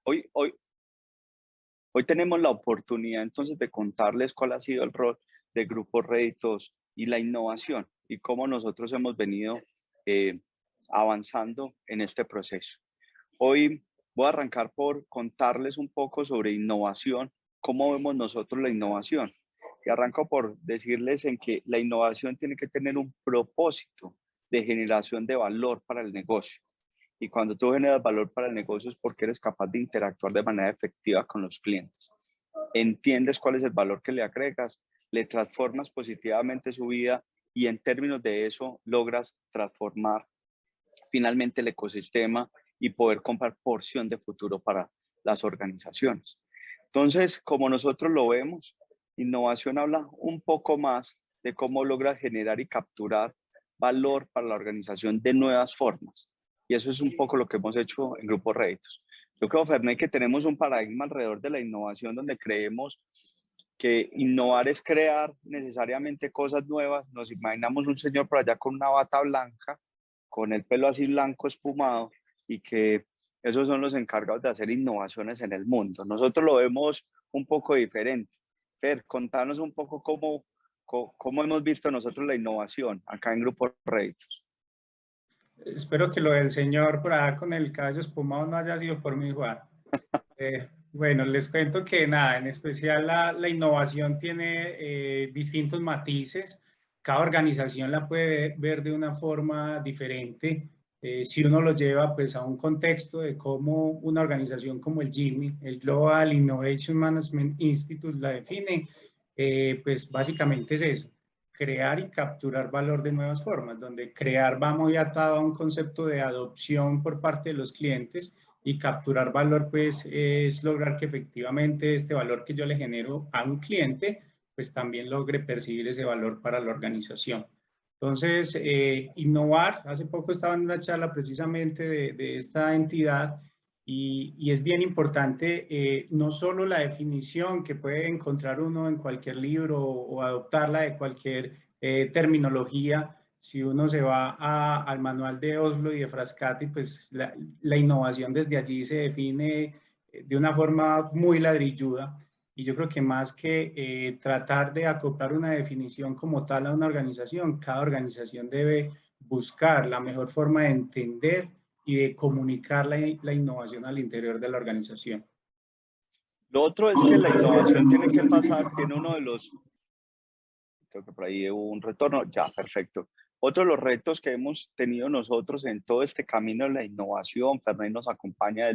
Hoy, hoy, hoy tenemos la oportunidad entonces de contarles cuál ha sido el rol de Grupo Réditos y la innovación y cómo nosotros hemos venido eh, avanzando en este proceso. Hoy voy a arrancar por contarles un poco sobre innovación, cómo vemos nosotros la innovación. Y arranco por decirles en que la innovación tiene que tener un propósito de generación de valor para el negocio. Y cuando tú generas valor para el negocio es porque eres capaz de interactuar de manera efectiva con los clientes. Entiendes cuál es el valor que le agregas, le transformas positivamente su vida y en términos de eso logras transformar finalmente el ecosistema y poder comprar porción de futuro para las organizaciones. Entonces, como nosotros lo vemos, innovación habla un poco más de cómo logra generar y capturar valor para la organización de nuevas formas. Y eso es un poco lo que hemos hecho en Grupo Réditos. Yo creo, Ferné, que tenemos un paradigma alrededor de la innovación donde creemos que innovar es crear necesariamente cosas nuevas. Nos imaginamos un señor por allá con una bata blanca, con el pelo así blanco espumado, y que esos son los encargados de hacer innovaciones en el mundo. Nosotros lo vemos un poco diferente. Fer, contanos un poco cómo hemos visto nosotros la innovación acá en Grupo Réditos. Espero que lo del señor por acá con el cabello espumado no haya sido por mí, Juan. Bueno, les cuento que nada, en especial la innovación tiene distintos matices. Cada organización la puede ver de una forma diferente. Si uno lo lleva pues a un contexto de cómo una organización como el GIMI, el Global Innovation Management Institute, la define, pues básicamente es eso, crear y capturar valor de nuevas formas, donde crear va muy atado a un concepto de adopción por parte de los clientes y capturar valor pues es lograr que efectivamente este valor que yo le genero a un cliente pues también logre percibir ese valor para la organización. Entonces, innovar, hace poco estaba en una charla precisamente de esta entidad y es bien importante no solo la definición que puede encontrar uno en cualquier libro o adoptarla de cualquier terminología. Si uno se va al manual de Oslo y de Frascati, pues la innovación desde allí se define de una forma muy ladrilluda. Y yo creo que más que tratar de acoplar una definición como tal a una organización, cada organización debe buscar la mejor forma de entender y de comunicar la innovación al interior de la organización. Lo otro es que la innovación tiene que pasar, tiene uno de los, creo que por ahí hubo un retorno, ya, perfecto. Otro de los retos que hemos tenido nosotros en todo este camino de la innovación, Fernández nos acompaña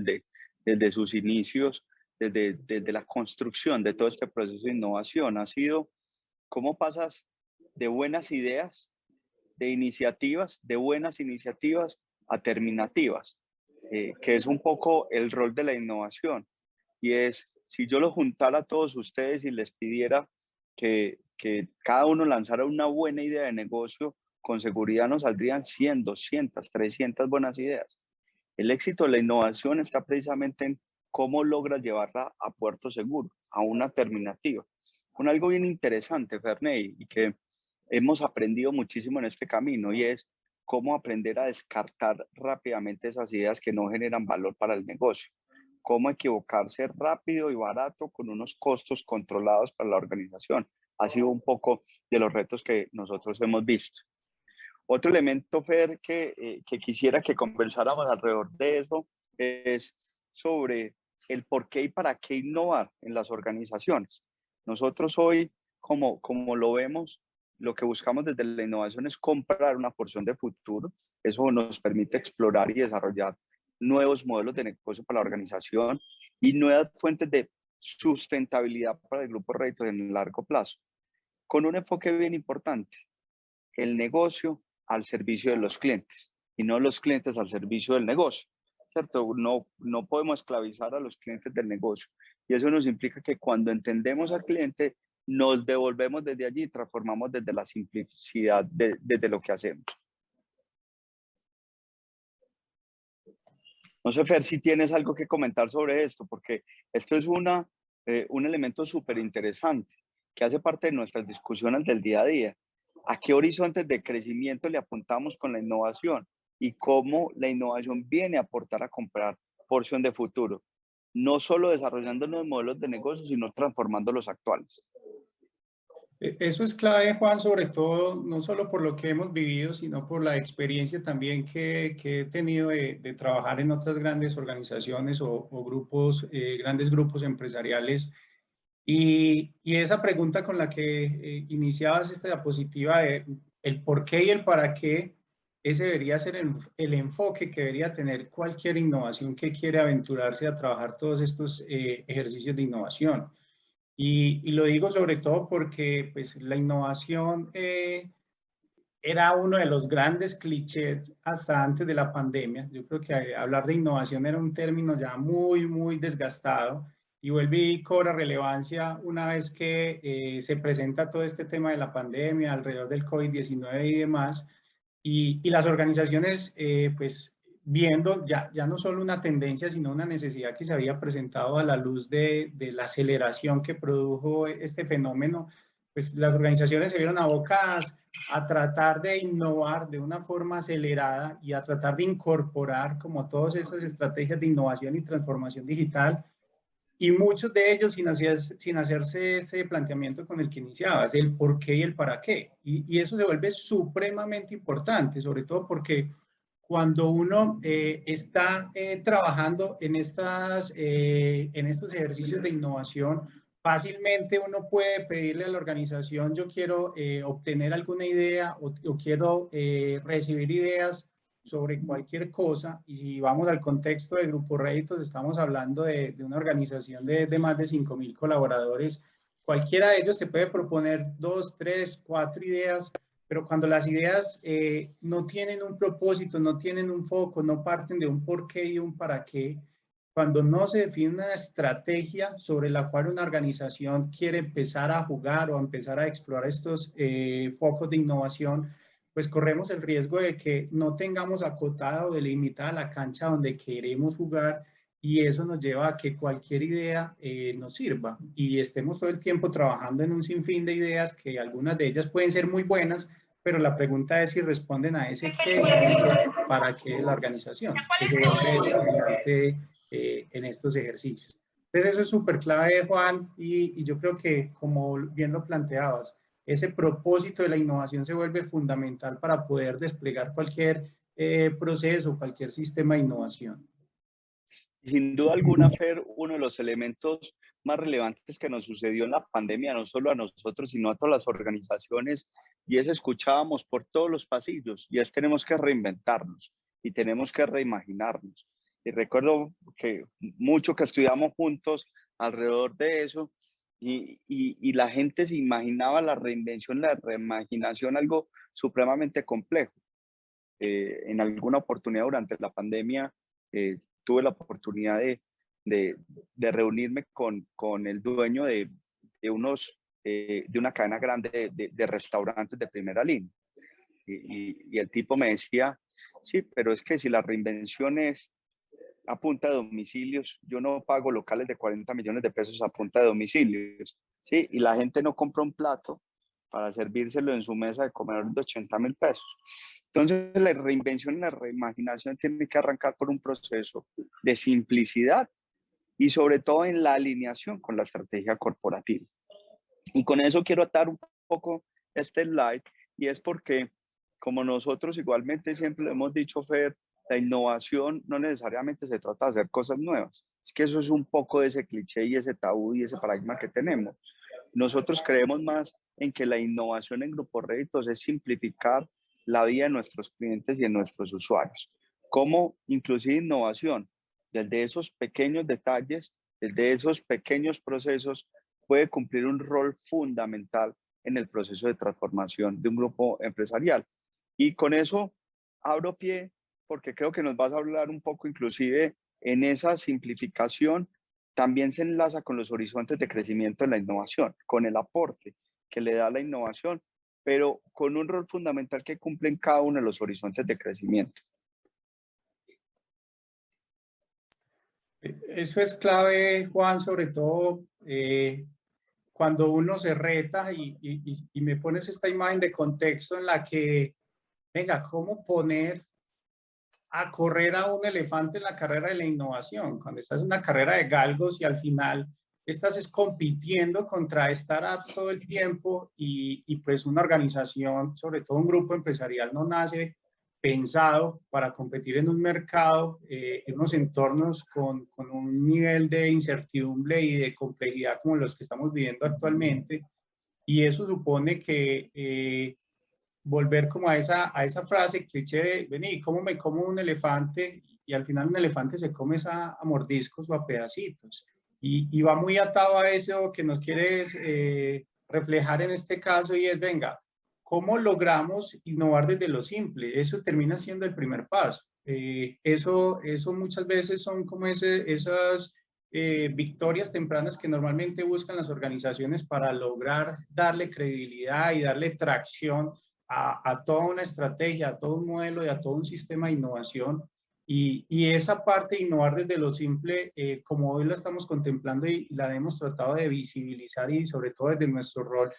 desde sus inicios, desde la construcción de todo este proceso de innovación, ha sido cómo pasas de buenas ideas, de buenas iniciativas a terminativas, que es un poco el rol de la innovación. Y es, si yo lo juntara a todos ustedes y les pidiera que cada uno lanzara una buena idea de negocio, con seguridad nos saldrían 100, 200, 300 buenas ideas. El éxito de la innovación está precisamente en cómo logras llevarla a puerto seguro, a una terminativa. Con algo bien interesante, Ferney, y que hemos aprendido muchísimo en este camino, y es cómo aprender a descartar rápidamente esas ideas que no generan valor para el negocio. Cómo equivocarse rápido y barato con unos costos controlados para la organización. Ha sido un poco de los retos que nosotros hemos visto. Otro elemento, Fer, que quisiera que conversáramos alrededor de eso es sobre el por qué y para qué innovar en las organizaciones. Nosotros hoy, como lo vemos, lo que buscamos desde la innovación es comprar una porción de futuro. Eso nos permite explorar y desarrollar nuevos modelos de negocio para la organización y nuevas fuentes de sustentabilidad para el grupo Réditos en el largo plazo. Con un enfoque bien importante, el negocio al servicio de los clientes y no los clientes al servicio del negocio, ¿cierto? No podemos esclavizar a los clientes del negocio y eso nos implica que cuando entendemos al cliente nos devolvemos desde allí y transformamos desde la simplicidad desde lo que hacemos. No sé, Fer, si tienes algo que comentar sobre esto, porque esto es un elemento súper interesante que hace parte de nuestras discusiones del día a día. ¿A qué horizontes de crecimiento le apuntamos con la innovación? Y cómo la innovación viene a aportar a comprar porción de futuro. no solo desarrollando nuevos modelos de negocio, sino transformando los actuales. Eso es clave, Juan, sobre todo, no solo por lo que hemos vivido, sino por la experiencia también que he tenido de trabajar en otras grandes organizaciones o grupos, grandes grupos empresariales. Y esa pregunta con la que iniciabas esta diapositiva de el por qué y el para qué, ese debería ser el enfoque que debería tener cualquier innovación que quiere aventurarse a trabajar todos estos ejercicios de innovación. Y lo digo sobre todo porque pues, la innovación era uno de los grandes clichés hasta antes de la pandemia. Yo creo que hablar de innovación era un término ya muy desgastado y vuelve y cobra relevancia una vez que se presenta todo este tema de la pandemia alrededor del COVID-19 y demás. Y las organizaciones, pues viendo ya no solo una tendencia, sino una necesidad que se había presentado a la luz de la aceleración que produjo este fenómeno, pues las organizaciones se vieron abocadas a tratar de innovar de una forma acelerada y a tratar de incorporar como todas esas estrategias de innovación y transformación digital, y muchos de ellos sin hacerse ese planteamiento con el que iniciabas, el por qué y el para qué. Y eso se vuelve supremamente importante, sobre todo porque cuando uno está trabajando en estos ejercicios de innovación, fácilmente uno puede pedirle a la organización, yo quiero obtener alguna idea o quiero recibir ideas sobre cualquier cosa, y si vamos al contexto de Grupo Réditos, estamos hablando de una organización de más de 5.000 colaboradores. Cualquiera de ellos se puede proponer 2, 3, 4 ideas, pero cuando las ideas no tienen un propósito, no tienen un foco, no parten de un por qué y un para qué, cuando no se define una estrategia sobre la cual una organización quiere empezar a jugar o empezar a explorar estos focos de innovación, pues corremos el riesgo de que no tengamos acotada o delimitada la cancha donde queremos jugar, y eso nos lleva a que cualquier idea nos sirva y estemos todo el tiempo trabajando en un sinfín de ideas que algunas de ellas pueden ser muy buenas, pero la pregunta es si responden a ese qué y ese para qué de la organización, que se vuelve determinante en estos ejercicios. Entonces eso es súper clave, Juan, y yo creo que como bien lo planteabas, ese propósito de la innovación se vuelve fundamental para poder desplegar cualquier proceso, cualquier sistema de innovación. Sin duda alguna, Fer, uno de los elementos más relevantes que nos sucedió en la pandemia, no solo a nosotros, sino a todas las organizaciones, y es escuchábamos por todos los pasillos, y es tenemos que reinventarnos y tenemos que reimaginarnos. Y recuerdo que mucho que estudiamos juntos alrededor de eso, y la gente se imaginaba la reinvención, la reimaginación, algo supremamente complejo. En alguna oportunidad durante la pandemia tuve la oportunidad de reunirme con el dueño de una cadena grande de restaurantes de primera línea. Y el tipo me decía, sí, pero es que si la reinvención es a punta de domicilios, yo no pago locales de 40 millones de pesos a punta de domicilios, ¿sí? Y la gente no compra un plato para servírselo en su mesa de comedor de 80.000 pesos. Entonces, la reinvención y la reimaginación tiene que arrancar por un proceso de simplicidad y sobre todo en la alineación con la estrategia corporativa. Y con eso quiero atar un poco este slide, y es porque, como nosotros igualmente siempre lo hemos dicho, Fer, la innovación no necesariamente se trata de hacer cosas nuevas. Es que eso es un poco de ese cliché y ese tabú y ese paradigma que tenemos. Nosotros creemos más en que la innovación en Grupo Réditos es simplificar la vida de nuestros clientes y de nuestros usuarios. Como inclusive innovación, desde esos pequeños detalles, desde esos pequeños procesos, puede cumplir un rol fundamental en el proceso de transformación de un grupo empresarial. Y con eso abro pie, porque creo que nos vas a hablar un poco inclusive en esa simplificación. También se enlaza con los horizontes de crecimiento de la innovación, con el aporte que le da la innovación, pero con un rol fundamental que cumple en cada uno de los horizontes de crecimiento. Eso es clave, Juan, sobre todo cuando uno se reta y me pones esta imagen de contexto en la que, venga, ¿cómo poner a correr a un elefante en la carrera de la innovación, cuando estás en una carrera de galgos y al final estás compitiendo contra startups todo el tiempo y pues una organización, sobre todo un grupo empresarial, no nace pensado para competir en un mercado, en unos entornos con un nivel de incertidumbre y de complejidad como los que estamos viviendo actualmente. Y eso supone que volver como a esa frase cliché de, vení, ¿cómo me como un elefante? Y al final un elefante se come a mordiscos o a pedacitos. Y va muy atado a eso que nos quieres reflejar en este caso y es, venga, ¿cómo logramos innovar desde lo simple? Eso termina siendo el primer paso. Eso muchas veces son como esas victorias tempranas que normalmente buscan las organizaciones para lograr darle credibilidad y darle tracción a toda una estrategia, a todo un modelo y a todo un sistema de innovación. Y esa parte de innovar desde lo simple, como hoy la estamos contemplando y la hemos tratado de visibilizar y sobre todo desde nuestro rol,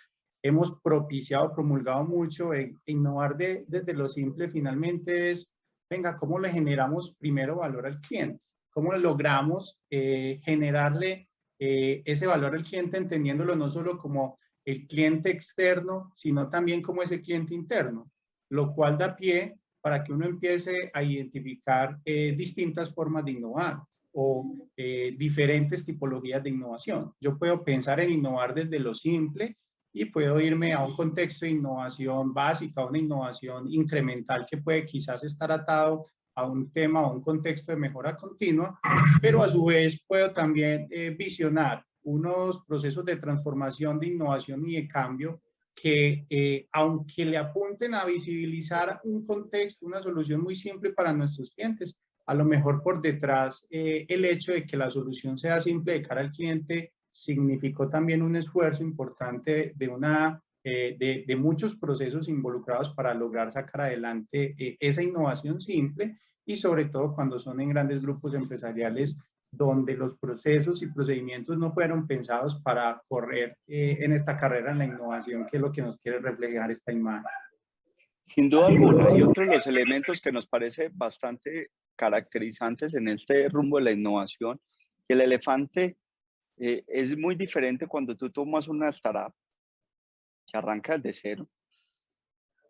hemos propiciado, promulgado mucho, innovar desde lo simple finalmente es, venga, ¿cómo le generamos primero valor al cliente? ¿Cómo logramos generarle ese valor al cliente entendiéndolo no solo como el cliente externo, sino también como ese cliente interno, lo cual da pie para que uno empiece a identificar distintas formas de innovar o diferentes tipologías de innovación. Yo puedo pensar en innovar desde lo simple y puedo irme a un contexto de innovación básica, una innovación incremental que puede quizás estar atado a un tema o un contexto de mejora continua, pero a su vez puedo también visionar unos procesos de transformación, de innovación y de cambio que aunque le apunten a visibilizar un contexto, una solución muy simple para nuestros clientes, a lo mejor por detrás el hecho de que la solución sea simple de cara al cliente significó también un esfuerzo importante de muchos procesos involucrados para lograr sacar adelante esa innovación simple y sobre todo cuando son en grandes grupos empresariales donde los procesos y procedimientos no fueron pensados para correr en esta carrera en la innovación, que es lo que nos quiere reflejar esta imagen. Sin duda alguna. Y otro de los elementos que nos parece bastante caracterizantes en este rumbo de la innovación, que el elefante es muy diferente cuando tú tomas una startup que arranca desde cero,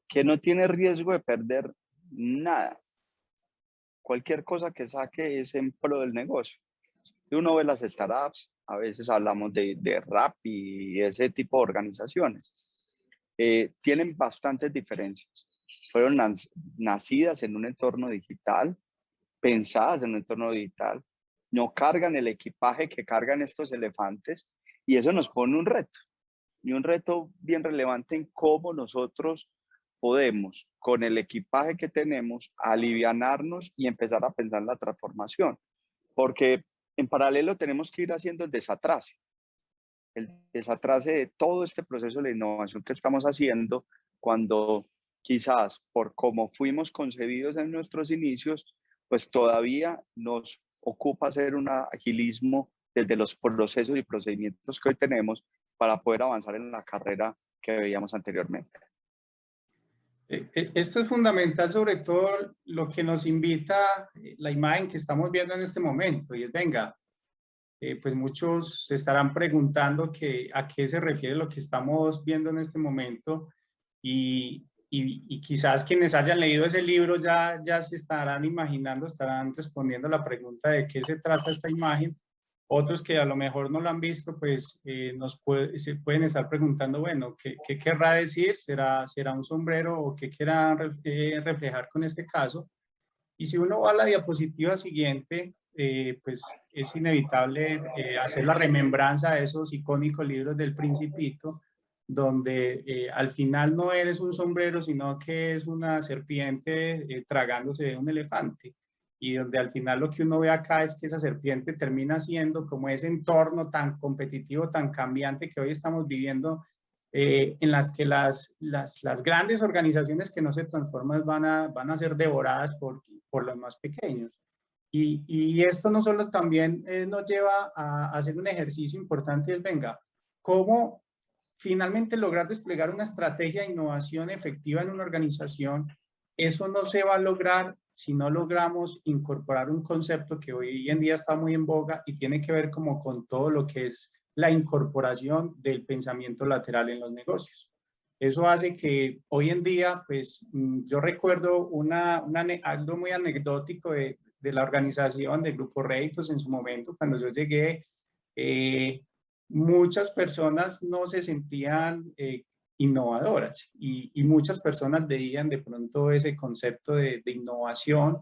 que no tiene riesgo de perder nada. Cualquier cosa que saque es en pro del negocio. Si uno ve las startups, a veces hablamos de Rappi y ese tipo de organizaciones. Tienen bastantes diferencias. Fueron nacidas en un entorno digital, pensadas en un entorno digital, no cargan el equipaje que cargan estos elefantes y eso nos pone un reto. Y un reto bien relevante en cómo nosotros podemos, con el equipaje que tenemos, alivianarnos y empezar a pensar la transformación. Porque en paralelo tenemos que ir haciendo el desatrase de todo este proceso de innovación que estamos haciendo cuando quizás por cómo fuimos concebidos en nuestros inicios, pues todavía nos ocupa hacer un agilismo desde los procesos y procedimientos que hoy tenemos para poder avanzar en la carrera que veíamos anteriormente. Esto es fundamental, sobre todo lo que nos invita la imagen que estamos viendo en este momento, y es, venga, pues muchos se estarán preguntando a qué se refiere lo que estamos viendo en este momento y quizás quienes hayan leído ese libro ya se estarán imaginando, estarán respondiendo a la pregunta de qué se trata esta imagen. Otros que a lo mejor no lo han visto, pues se pueden estar preguntando, bueno, ¿qué querrá decir? ¿Será un sombrero o qué querrá reflejar con este caso? Y si uno va a la diapositiva siguiente, pues es inevitable hacer la remembranza de esos icónicos libros del Principito, donde al final no eres un sombrero, sino que es una serpiente tragándose de un elefante. Y donde al final lo que uno ve acá es que esa serpiente termina siendo como ese entorno tan competitivo, tan cambiante que hoy estamos viviendo, en las que las grandes organizaciones que no se transforman van a ser devoradas por los más pequeños. Y esto no solo también nos lleva a hacer un ejercicio importante, es venga, ¿cómo finalmente lograr desplegar una estrategia de innovación efectiva en una organización? Eso no se va a lograr si no logramos incorporar un concepto que hoy en día está muy en boga y tiene que ver como con todo lo que es la incorporación del pensamiento lateral en los negocios. Eso hace que hoy en día, pues yo recuerdo algo muy anecdótico de la organización del Grupo Réditos en su momento, cuando yo llegué, muchas personas no se sentían innovadoras y muchas personas veían de pronto ese concepto de innovación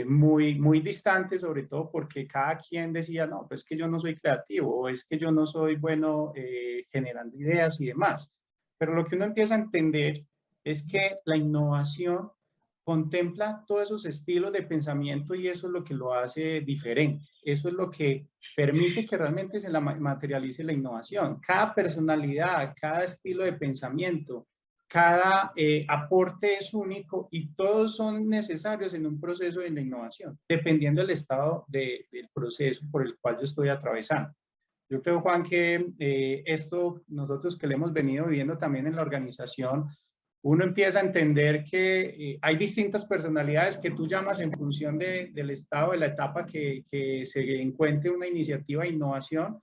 muy distante, sobre todo porque cada quien decía, no, pues que yo no soy creativo o es que yo no soy bueno generando ideas y demás. Pero lo que uno empieza a entender es que la innovación contempla todos esos estilos de pensamiento y eso es lo que lo hace diferente. Eso es lo que permite que realmente se materialice la innovación. Cada personalidad, cada estilo de pensamiento, cada aporte es único y todos son necesarios en un proceso de la innovación, dependiendo del estado del proceso por el cual yo estoy atravesando. Yo creo, Juan, que esto nosotros que lo hemos venido viviendo también en la organización, uno empieza a entender que hay distintas personalidades que tú llamas en función del estado, de la etapa que se encuentre una iniciativa de innovación,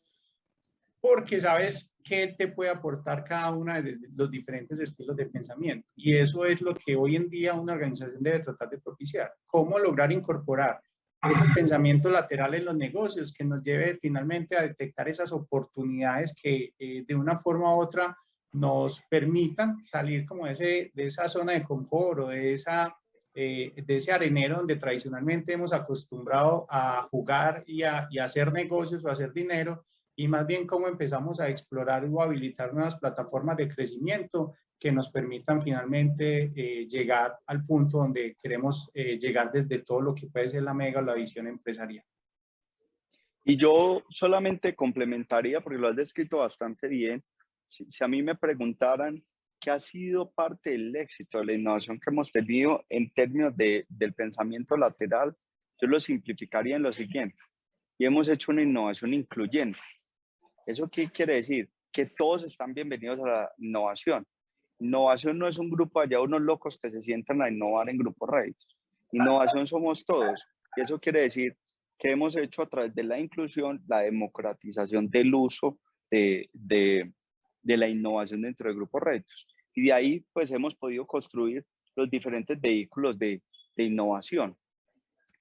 porque sabes qué te puede aportar cada uno de los diferentes estilos de pensamiento. Y eso es lo que hoy en día una organización debe tratar de propiciar. ¿Cómo lograr incorporar ese pensamiento lateral en los negocios que nos lleve finalmente a detectar esas oportunidades que de una forma u otra nos permitan salir como de esa zona de confort o de ese arenero donde tradicionalmente hemos acostumbrado a jugar y a hacer negocios o a hacer dinero, y más bien cómo empezamos a explorar o habilitar nuevas plataformas de crecimiento que nos permitan finalmente llegar al punto donde queremos llegar desde todo lo que puede ser la mega o la visión empresarial. Y yo solamente complementaría, porque lo has descrito bastante bien, si a mí me preguntaran qué ha sido parte del éxito de la innovación que hemos tenido en términos del pensamiento lateral, yo lo simplificaría en lo siguiente. Y hemos hecho una innovación incluyente. ¿Eso qué quiere decir? Que todos están bienvenidos a la innovación. Innovación no es un grupo allá, unos locos que se sientan a innovar en grupos Réditos. Innovación somos todos. Y eso quiere decir que hemos hecho a través de la inclusión, la democratización del uso de la innovación dentro de grupos Réditos. Y de ahí, pues, hemos podido construir los diferentes vehículos de innovación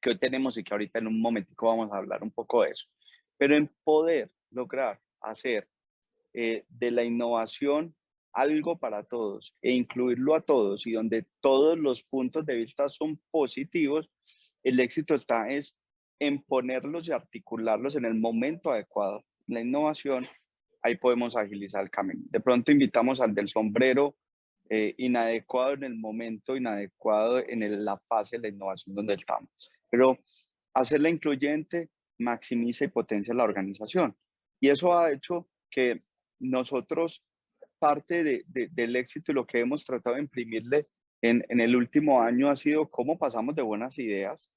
que hoy tenemos y que ahorita en un momentico vamos a hablar un poco de eso. Pero en poder lograr hacer de la innovación algo para todos e incluirlo a todos y donde todos los puntos de vista son positivos, el éxito está es en ponerlos y articularlos en el momento adecuado. La innovación, ahí podemos agilizar el camino. De pronto invitamos al del sombrero inadecuado en el momento, inadecuado en la fase de la innovación donde estamos. Pero hacerla incluyente maximiza y potencia la organización. Y eso ha hecho que nosotros, parte del éxito y lo que hemos tratado de imprimirle en el último año ha sido cómo pasamos de buenas ideas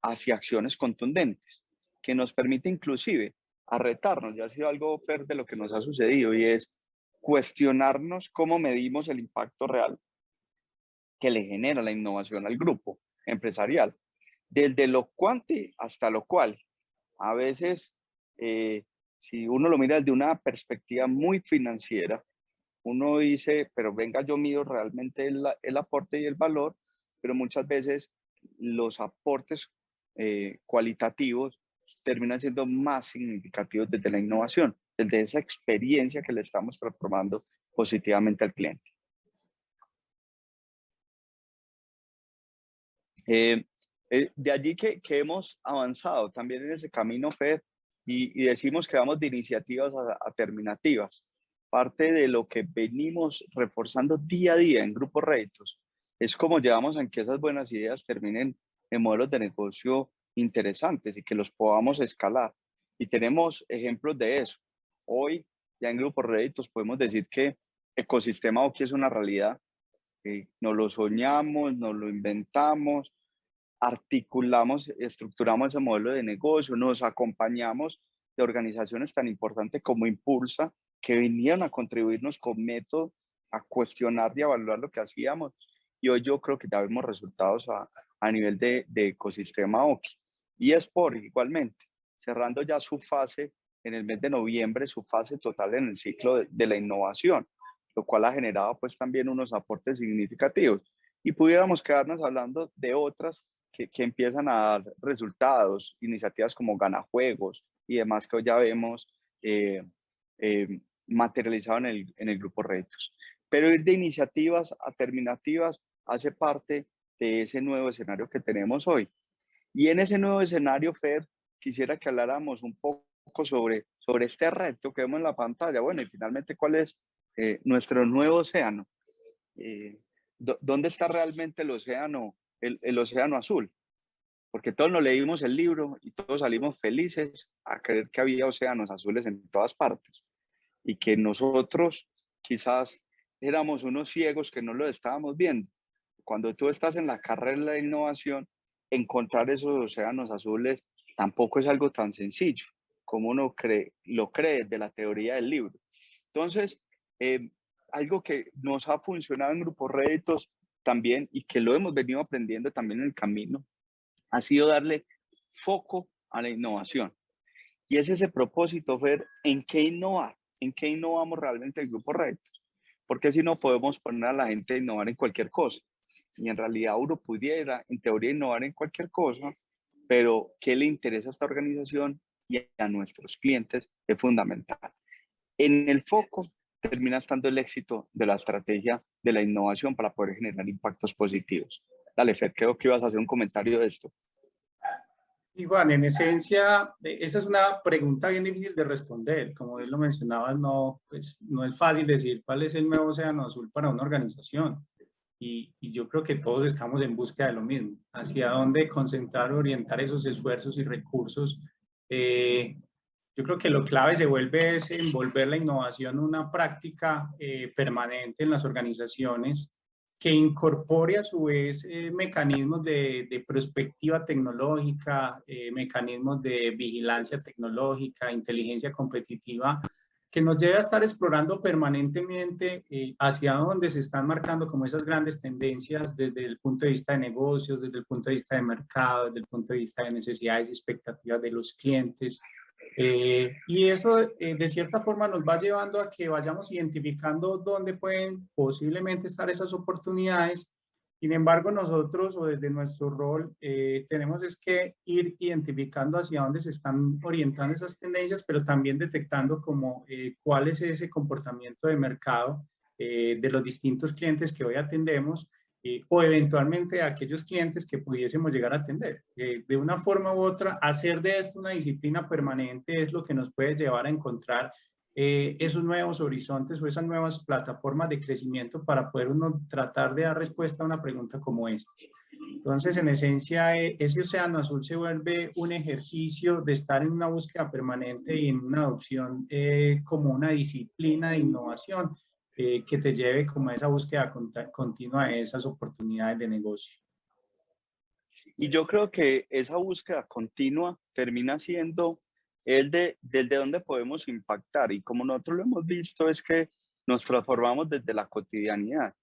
hacia acciones contundentes, que nos permite inclusive a retarnos, ya ha sido algo, Fer, de lo que nos ha sucedido, y es cuestionarnos cómo medimos el impacto real que le genera la innovación al grupo empresarial, desde lo cuanti hasta lo cual. A veces, si uno lo mira desde una perspectiva muy financiera, uno dice, pero venga, yo mido realmente el aporte y el valor, pero muchas veces los aportes cualitativos terminan siendo más significativos desde la innovación, desde esa experiencia que le estamos transformando positivamente al cliente. De allí que hemos avanzado también en ese camino, Fer, y decimos que vamos de iniciativas a terminativas. Parte de lo que venimos reforzando día a día en Grupos Réditos es cómo llevamos a que esas buenas ideas terminen en modelos de negocio interesantes y que los podamos escalar. Y tenemos ejemplos de eso. Hoy, ya en Grupos Réditos, podemos decir que Ecosistema Oki es una realidad. Nos lo soñamos, nos lo inventamos, articulamos, estructuramos ese modelo de negocio, nos acompañamos de organizaciones tan importantes como Impulsa, que vinieron a contribuirnos con método, a cuestionar y evaluar lo que hacíamos. Y hoy yo creo que ya vemos resultados a a nivel de ecosistema OKI. Y Sport igualmente, cerrando ya su fase en el mes de noviembre, su fase total en el ciclo de la innovación, lo cual ha generado pues también unos aportes significativos. Y pudiéramos quedarnos hablando de otras que empiezan a dar resultados, iniciativas como Ganajuegos y demás que hoy ya vemos materializado en el grupo Retos. Pero ir de iniciativas a terminativas hace parte de ese nuevo escenario que tenemos hoy. Y en ese nuevo escenario, Fer, quisiera que habláramos un poco sobre este reto que vemos en la pantalla. Bueno, y finalmente, ¿cuál es nuestro nuevo océano? ¿Dónde está realmente el océano, el océano azul? Porque todos nos leímos el libro y todos salimos felices a creer que había océanos azules en todas partes y que nosotros quizás éramos unos ciegos que no lo estábamos viendo. Cuando tú estás en la carrera de la innovación, encontrar esos océanos azules tampoco es algo tan sencillo como uno lo cree de la teoría del libro. Entonces, algo que nos ha funcionado en Grupo Réditos también y que lo hemos venido aprendiendo también en el camino, ha sido darle foco a la innovación. Y es ese propósito, Fer, ¿en qué innovar? ¿En qué innovamos realmente el Grupo Réditos? Porque si no podemos poner a la gente a innovar en cualquier cosa. Y en realidad uno pudiera, en teoría, innovar en cualquier cosa, pero ¿qué le interesa a esta organización y a nuestros clientes? Es fundamental. En el foco termina estando el éxito de la estrategia de la innovación para poder generar impactos positivos. Dale, Fer, creo que ibas a hacer un comentario de esto. Igual, en esencia, esa es una pregunta bien difícil de responder. Como él lo mencionaba, no, pues, no es fácil decir cuál es el nuevo océano azul para una organización. Y yo creo que todos estamos en búsqueda de lo mismo, hacia dónde concentrar, orientar esos esfuerzos y recursos. Yo creo que lo clave se vuelve es envolver la innovación en una práctica permanente en las organizaciones que incorpore a su vez mecanismos de prospectiva tecnológica, mecanismos de vigilancia tecnológica, inteligencia competitiva, que nos lleve a estar explorando permanentemente hacia dónde se están marcando como esas grandes tendencias desde el punto de vista de negocios, desde el punto de vista de mercado, desde el punto de vista de necesidades y expectativas de los clientes. Y eso de cierta forma nos va llevando a que vayamos identificando dónde pueden posiblemente estar esas oportunidades. Sin embargo, nosotros o desde nuestro rol tenemos es que ir identificando hacia dónde se están orientando esas tendencias, pero también detectando como cuál es ese comportamiento de mercado de los distintos clientes que hoy atendemos o eventualmente a aquellos clientes que pudiésemos llegar a atender. De una forma u otra, hacer de esto una disciplina permanente es lo que nos puede llevar a encontrar esos nuevos horizontes o esas nuevas plataformas de crecimiento para poder uno tratar de dar respuesta a una pregunta como esta. Entonces, en esencia, ese océano azul se vuelve un ejercicio de estar en una búsqueda permanente y en una adopción como una disciplina de innovación que te lleve como a esa búsqueda continua de esas oportunidades de negocio. Y yo creo que esa búsqueda continua termina siendo desde dónde podemos impactar. Y como nosotros lo hemos visto es que nos transformamos desde la cotidianidad.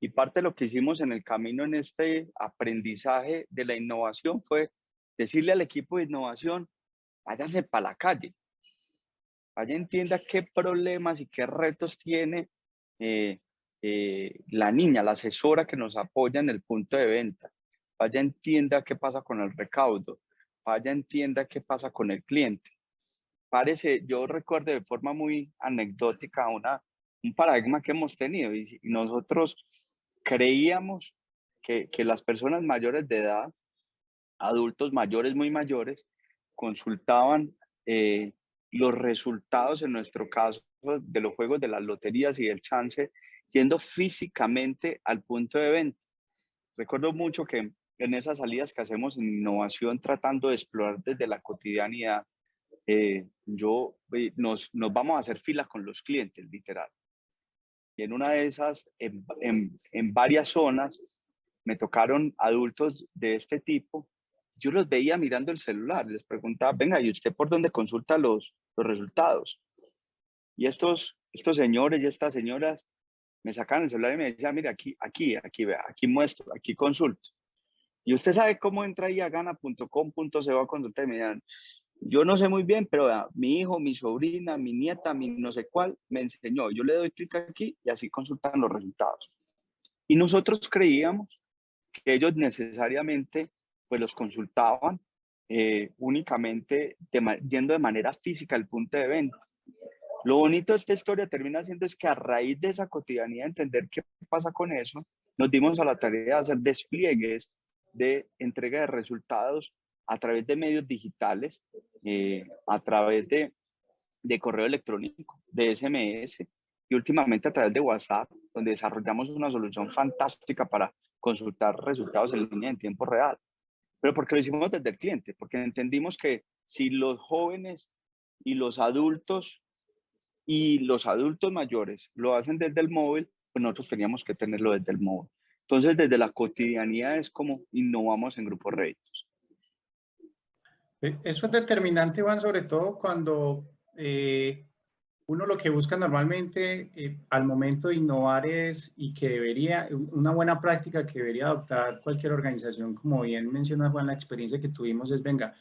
Y parte de lo que hicimos en el camino en este aprendizaje de la innovación fue decirle al equipo de innovación, váyanse para la calle, vaya entienda qué problemas y qué retos tiene la niña, la asesora que nos apoya en el punto de venta. Vaya entienda qué pasa con el recaudo, vaya entienda qué pasa con el cliente. Parece, yo recuerdo de forma muy anecdótica un paradigma que hemos tenido y nosotros creíamos que las personas mayores de edad, adultos mayores, muy mayores, consultaban los resultados, en nuestro caso, de los juegos de las loterías y del chance, yendo físicamente al punto de venta. Recuerdo mucho que en esas salidas que hacemos en innovación, tratando de explorar desde la cotidianidad, nos vamos a hacer fila con los clientes, literal. Y en una de esas, en varias zonas, me tocaron adultos de este tipo. Yo los veía mirando el celular, les preguntaba, venga, ¿y usted por dónde consulta los resultados? Y estos señores y estas señoras me sacaban el celular y me decían, mira, aquí, vea, aquí muestro, aquí consulto. Y usted sabe cómo entra ahí a gana.com.co a consultar y me dirán, yo no sé muy bien, pero vea, mi hijo, mi sobrina, mi nieta, mi no sé cuál, me enseñó. Yo le doy clic aquí y así consultan los resultados. Y nosotros creíamos que ellos necesariamente pues los consultaban únicamente yendo de manera física al punto de venta. Lo bonito de esta historia termina siendo es que a raíz de esa cotidianidad, entender qué pasa con eso, nos dimos a la tarea de hacer despliegues de entrega de resultados a través de medios digitales, a través de correo electrónico, de SMS y últimamente a través de WhatsApp, donde desarrollamos una solución fantástica para consultar resultados en línea en tiempo real. Pero porque lo hicimos desde el cliente, porque entendimos que si los jóvenes y los adultos mayores lo hacen desde el móvil, pues nosotros teníamos que tenerlo desde el móvil. Entonces, desde la cotidianidad es como innovamos en Grupo Réditos. Eso es determinante, Juan, sobre todo cuando uno lo que busca normalmente al momento de innovar es, y que debería, una buena práctica que debería adoptar cualquier organización, como bien menciona Juan, la experiencia que tuvimos es, venga,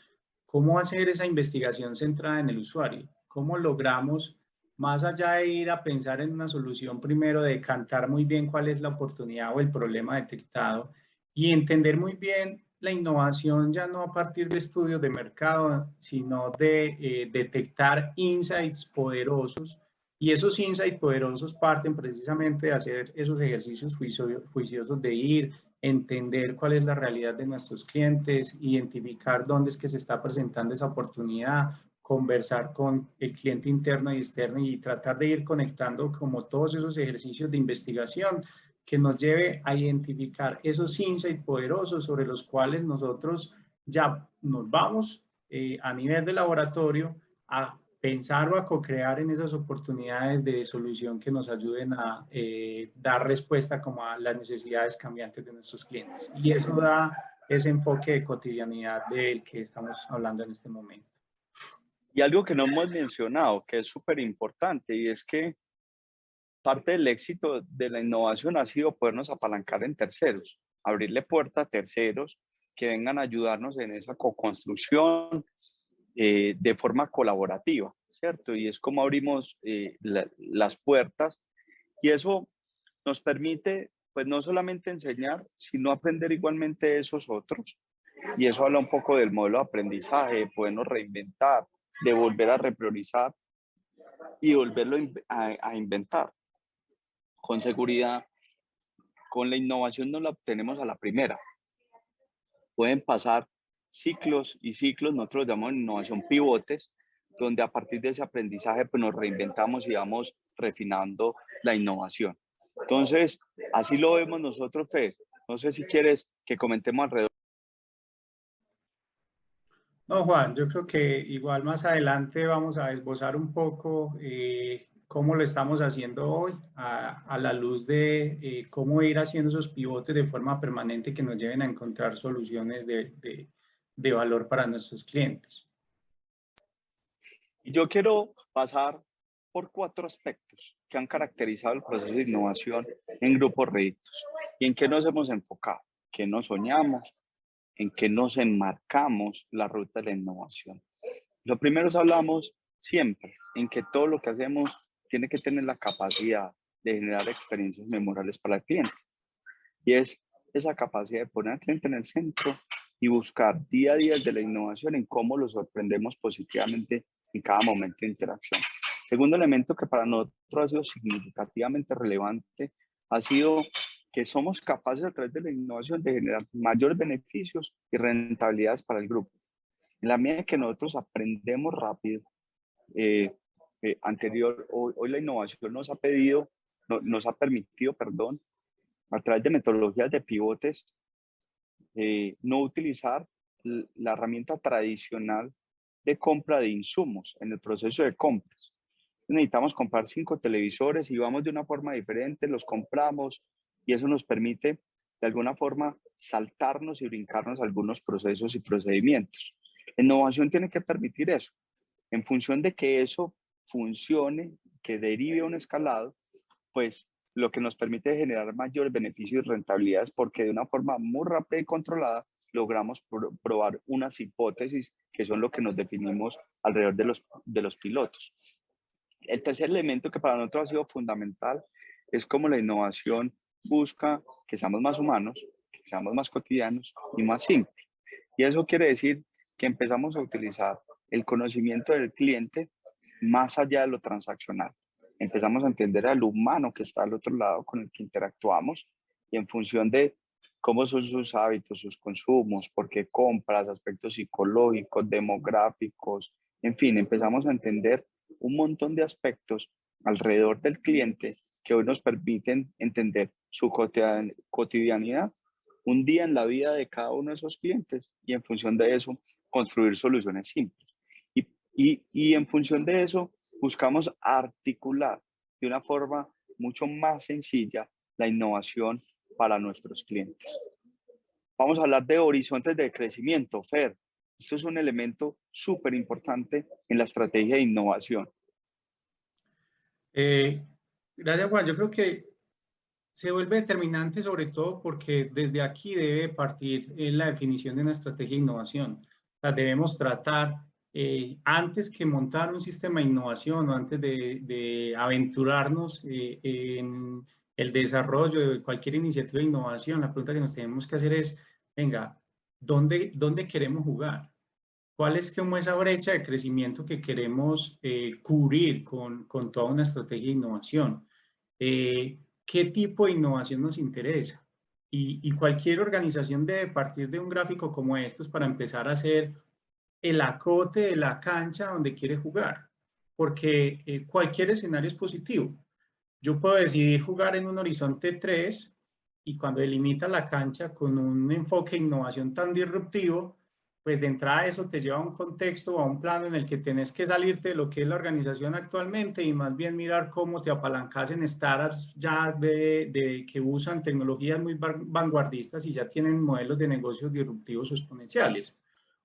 ¿cómo hacer esa investigación centrada en el usuario? ¿Cómo logramos, más allá de ir a pensar en una solución, primero decantar muy bien cuál es la oportunidad o el problema detectado y entender muy bien la innovación ya no a partir de estudios de mercado, sino de detectar insights poderosos? Y esos insights poderosos parten precisamente de hacer esos ejercicios juiciosos de ir, entender cuál es la realidad de nuestros clientes, identificar dónde es que se está presentando esa oportunidad, conversar con el cliente interno y externo y tratar de ir conectando como todos esos ejercicios de investigación que nos lleve a identificar esos insights poderosos sobre los cuales nosotros ya nos vamos a nivel de laboratorio a pensar o a co-crear en esas oportunidades de solución que nos ayuden a dar respuesta como a las necesidades cambiantes de nuestros clientes. Y eso da ese enfoque de cotidianidad del que estamos hablando en este momento. Y algo que no hemos mencionado, que es súper importante, y es que parte del éxito de la innovación ha sido podernos apalancar en terceros, abrirle puerta a terceros que vengan a ayudarnos en esa co-construcción de forma colaborativa, ¿cierto? Y es como abrimos las puertas y eso nos permite, pues no solamente enseñar, sino aprender igualmente de esos otros. Y eso habla un poco del modelo de aprendizaje, de podernos reinventar, de volver a repriorizar y volverlo a inventar. Con seguridad, con la innovación no la obtenemos a la primera. Pueden pasar ciclos y ciclos, nosotros lo llamamos innovación pivotes, donde a partir de ese aprendizaje pues nos reinventamos y vamos refinando la innovación. Entonces, así lo vemos nosotros, Fe. No sé si quieres que comentemos alrededor. No, Juan, yo creo que igual más adelante vamos a esbozar un poco cómo lo estamos haciendo hoy a la luz de cómo ir haciendo esos pivotes de forma permanente que nos lleven a encontrar soluciones de valor para nuestros clientes. Y yo quiero pasar por 4 aspectos que han caracterizado el proceso de innovación en Grupo Réditos y en qué nos hemos enfocado, qué nos soñamos, en qué nos enmarcamos la ruta de la innovación. Lo primero es hablamos siempre en que todo lo que hacemos tiene que tener la capacidad de generar experiencias memorables para el cliente. Y es esa capacidad de poner al cliente en el centro y buscar día a día de la innovación en cómo lo sorprendemos positivamente en cada momento de interacción. Segundo elemento que para nosotros ha sido significativamente relevante ha sido que somos capaces a través de la innovación de generar mayores beneficios y rentabilidades para el grupo. En la medida que nosotros aprendemos rápido, hoy la innovación nos ha permitido, perdón, a través de metodologías de pivotes, no utilizar la herramienta tradicional de compra de insumos en el proceso de compras. Necesitamos comprar 5 televisores y vamos de una forma diferente, los compramos y eso nos permite de alguna forma saltarnos y brincarnos algunos procesos y procedimientos. La innovación tiene que permitir eso. En función de que eso funcione, que derive un escalado, pues lo que nos permite generar mayores beneficios y rentabilidades, porque de una forma muy rápida y controlada logramos probar unas hipótesis que son lo que nos definimos alrededor de los pilotos. El tercer elemento que para nosotros ha sido fundamental es cómo la innovación busca que seamos más humanos, que seamos más cotidianos y más simples. Y eso quiere decir que empezamos a utilizar el conocimiento del cliente más allá de lo transaccional. Empezamos a entender al humano que está al otro lado con el que interactuamos, y en función de cómo son sus hábitos, sus consumos, por qué compras, aspectos psicológicos, demográficos, en fin, empezamos a entender un montón de aspectos alrededor del cliente que hoy nos permiten entender su cotidianidad, un día en la vida de cada uno de esos clientes, y en función de eso construir soluciones simples. Y en función de eso buscamos articular de una forma mucho más sencilla la innovación para nuestros clientes. Vamos a hablar de horizontes de crecimiento, Fer. Esto es un elemento súper importante en la estrategia de innovación. Gracias, Juan. Yo creo que se vuelve determinante sobre todo porque desde aquí debe partir la definición de una estrategia de innovación. O sea, debemos tratar, antes que montar un sistema de innovación o antes de aventurarnos en el desarrollo de cualquier iniciativa de innovación, la pregunta que nos tenemos que hacer es, venga, ¿dónde queremos jugar? ¿Cuál es como esa brecha de crecimiento que queremos cubrir con toda una estrategia de innovación? ¿Qué tipo de innovación nos interesa? Y cualquier organización debe partir de un gráfico como estos para empezar a hacer el acote de la cancha donde quiere jugar, porque cualquier escenario es positivo. Yo puedo decidir jugar en un horizonte 3 y cuando delimita la cancha con un enfoque de innovación tan disruptivo, pues de entrada eso te lleva a un contexto o a un plano en el que tenés que salirte de lo que es la organización actualmente y más bien mirar cómo te apalancas en startups ya que usan tecnologías muy vanguardistas y ya tienen modelos de negocios disruptivos o exponenciales.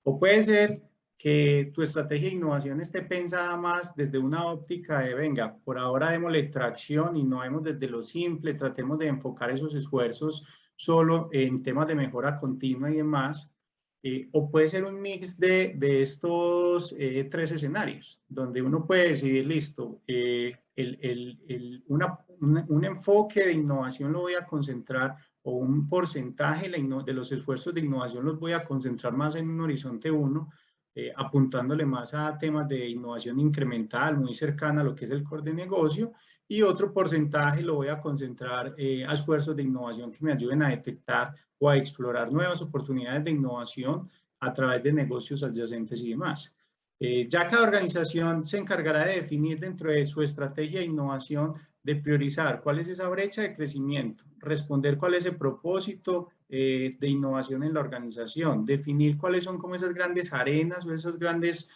O puede ser que tu estrategia de innovación esté pensada más desde una óptica de, venga, por ahora démosle tracción y no vemos desde lo simple, tratemos de enfocar esos esfuerzos solo en temas de mejora continua y demás. O puede ser un mix de estos tres escenarios, donde uno puede decidir, listo, un enfoque de innovación lo voy a concentrar, o un porcentaje de los esfuerzos de innovación los voy a concentrar más en un horizonte 1, apuntándole más a temas de innovación incremental, muy cercana a lo que es el core de negocio, y otro porcentaje lo voy a concentrar a esfuerzos de innovación que me ayuden a detectar o a explorar nuevas oportunidades de innovación a través de negocios adyacentes y demás. Ya cada organización se encargará de definir dentro de su estrategia de innovación, de priorizar cuál es esa brecha de crecimiento, responder cuál es el propósito de innovación en la organización, definir cuáles son como esas grandes arenas o esas grandes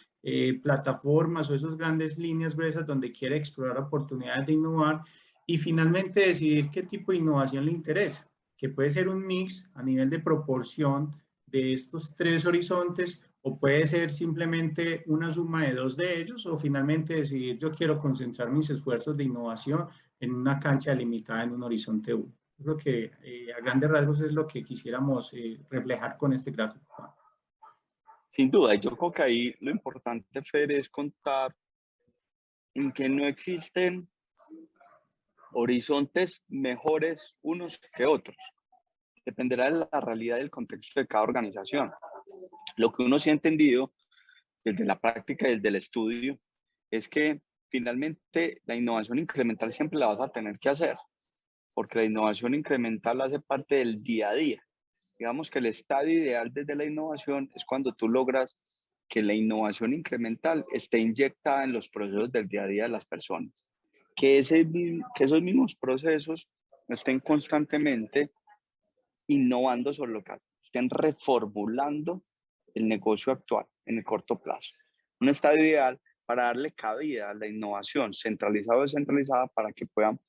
plataformas o esas grandes líneas gruesas donde quiere explorar oportunidades de innovar, y finalmente decidir qué tipo de innovación le interesa, que puede ser un mix a nivel de proporción de estos tres horizontes, o puede ser simplemente una suma de dos de ellos, o finalmente decidir yo quiero concentrar mis esfuerzos de innovación en una cancha limitada en un horizonte 1. Creo que a grandes rasgos es lo que quisiéramos reflejar con este gráfico. Sin duda, yo creo que ahí lo importante, Fer, es contar en que no existen horizontes mejores unos que otros. Dependerá de la realidad y del contexto de cada organización. Lo que uno sí ha entendido desde la práctica y desde el estudio es que finalmente la innovación incremental siempre la vas a tener que hacer, porque la innovación incremental hace parte del día a día. Digamos que el estadio ideal desde la innovación es cuando tú logras que la innovación incremental esté inyectada en los procesos del día a día de las personas. Que esos mismos procesos estén constantemente innovando sobre lo que hacen, estén reformulando el negocio actual en el corto plazo. Un estadio ideal para darle cabida a la innovación centralizada o descentralizada para que puedan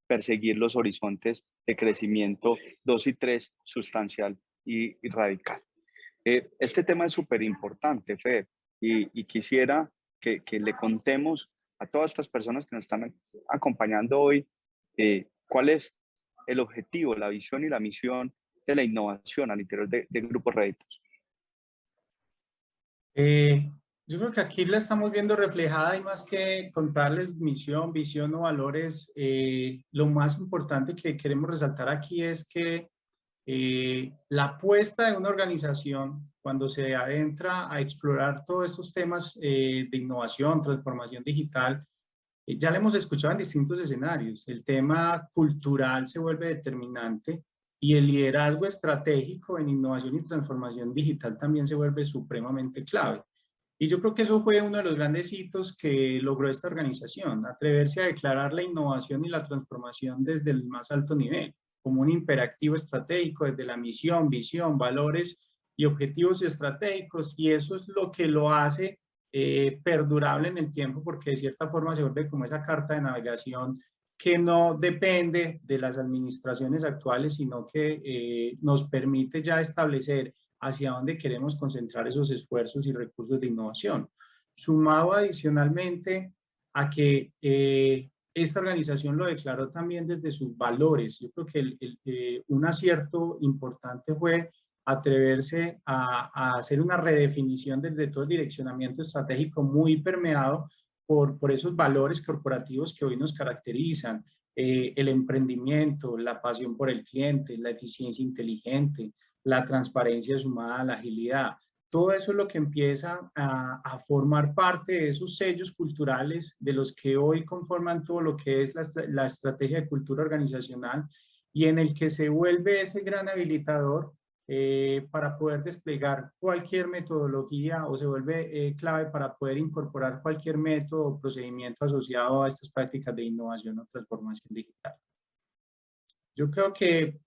perseguir los horizontes de crecimiento 2 y 3 sustancial y radical. Este tema es súper importante, Fed, y quisiera que le contemos a todas estas personas que nos están acompañando hoy ¿Cuál es el objetivo, la visión y la misión de la innovación al interior de Grupo Réditos? Yo creo que aquí la estamos viendo reflejada y más que contarles misión, visión o valores, lo más importante que queremos resaltar aquí es que la apuesta de una organización cuando se adentra a explorar todos estos temas de innovación, transformación digital, ya lo hemos escuchado en distintos escenarios. El tema cultural se vuelve determinante y el liderazgo estratégico en innovación y transformación digital también se vuelve supremamente clave. Y yo creo que eso fue uno de los grandes hitos que logró esta organización, atreverse a declarar la innovación y la transformación desde el más alto nivel, como un imperativo estratégico desde la misión, visión, valores y objetivos estratégicos. Y eso es lo que lo hace perdurable en el tiempo, porque de cierta forma se vuelve como esa carta de navegación que no depende de las administraciones actuales, sino que nos permite ya establecer hacia dónde queremos concentrar esos esfuerzos y recursos de innovación. Sumado adicionalmente a que esta organización lo declaró también desde sus valores. Yo creo que un acierto importante fue atreverse a hacer una redefinición desde todo el direccionamiento estratégico muy permeado por esos valores corporativos que hoy nos caracterizan, el emprendimiento, la pasión por el cliente, la eficiencia inteligente, la transparencia sumada a la agilidad. Todo eso es lo que empieza a formar parte de esos sellos culturales de los que hoy conforman todo lo que es la estrategia de cultura organizacional y en el que se vuelve ese gran habilitador para poder desplegar cualquier metodología o se vuelve clave para poder incorporar cualquier método o procedimiento asociado a estas prácticas de innovación o transformación digital. Yo creo que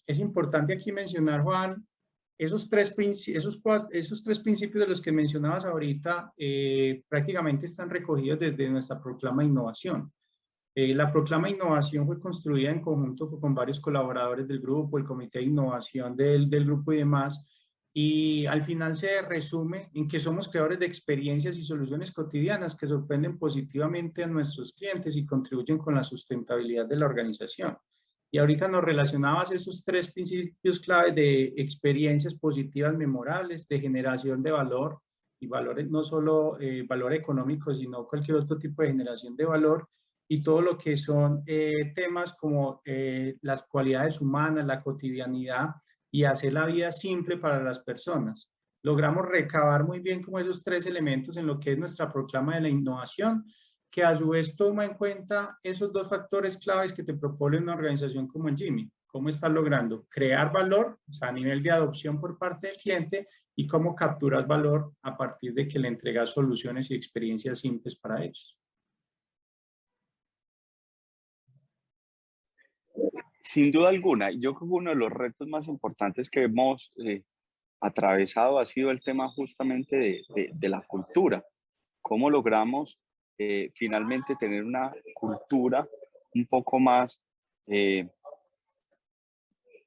es importante aquí mencionar, Juan, esos tres principios de los que mencionabas ahorita prácticamente están recogidos desde nuestra proclama de innovación. La proclama de innovación fue construida en conjunto con varios colaboradores del grupo, el comité de innovación del grupo y demás, y al final se resume en que somos creadores de experiencias y soluciones cotidianas que sorprenden positivamente a nuestros clientes y contribuyen con la sustentabilidad de la organización. Y ahorita nos relacionabas esos tres principios clave de experiencias positivas memorables, de generación de valor, y valores no solo valor económico, sino cualquier otro tipo de generación de valor, y todo lo que son temas como las cualidades humanas, la cotidianidad y hacer la vida simple para las personas. Logramos recabar muy bien como esos tres elementos en lo que es nuestra proclama de la innovación, que a su vez toma en cuenta esos dos factores claves que te propone una organización como el Jimmy. ¿Cómo estás logrando crear valor, o sea, a nivel de adopción por parte del cliente, y cómo capturas valor a partir de que le entregas soluciones y experiencias simples para ellos? Sin duda alguna, yo creo que uno de los retos más importantes que hemos atravesado ha sido el tema justamente de la cultura. ¿Cómo logramos finalmente tener una cultura un poco más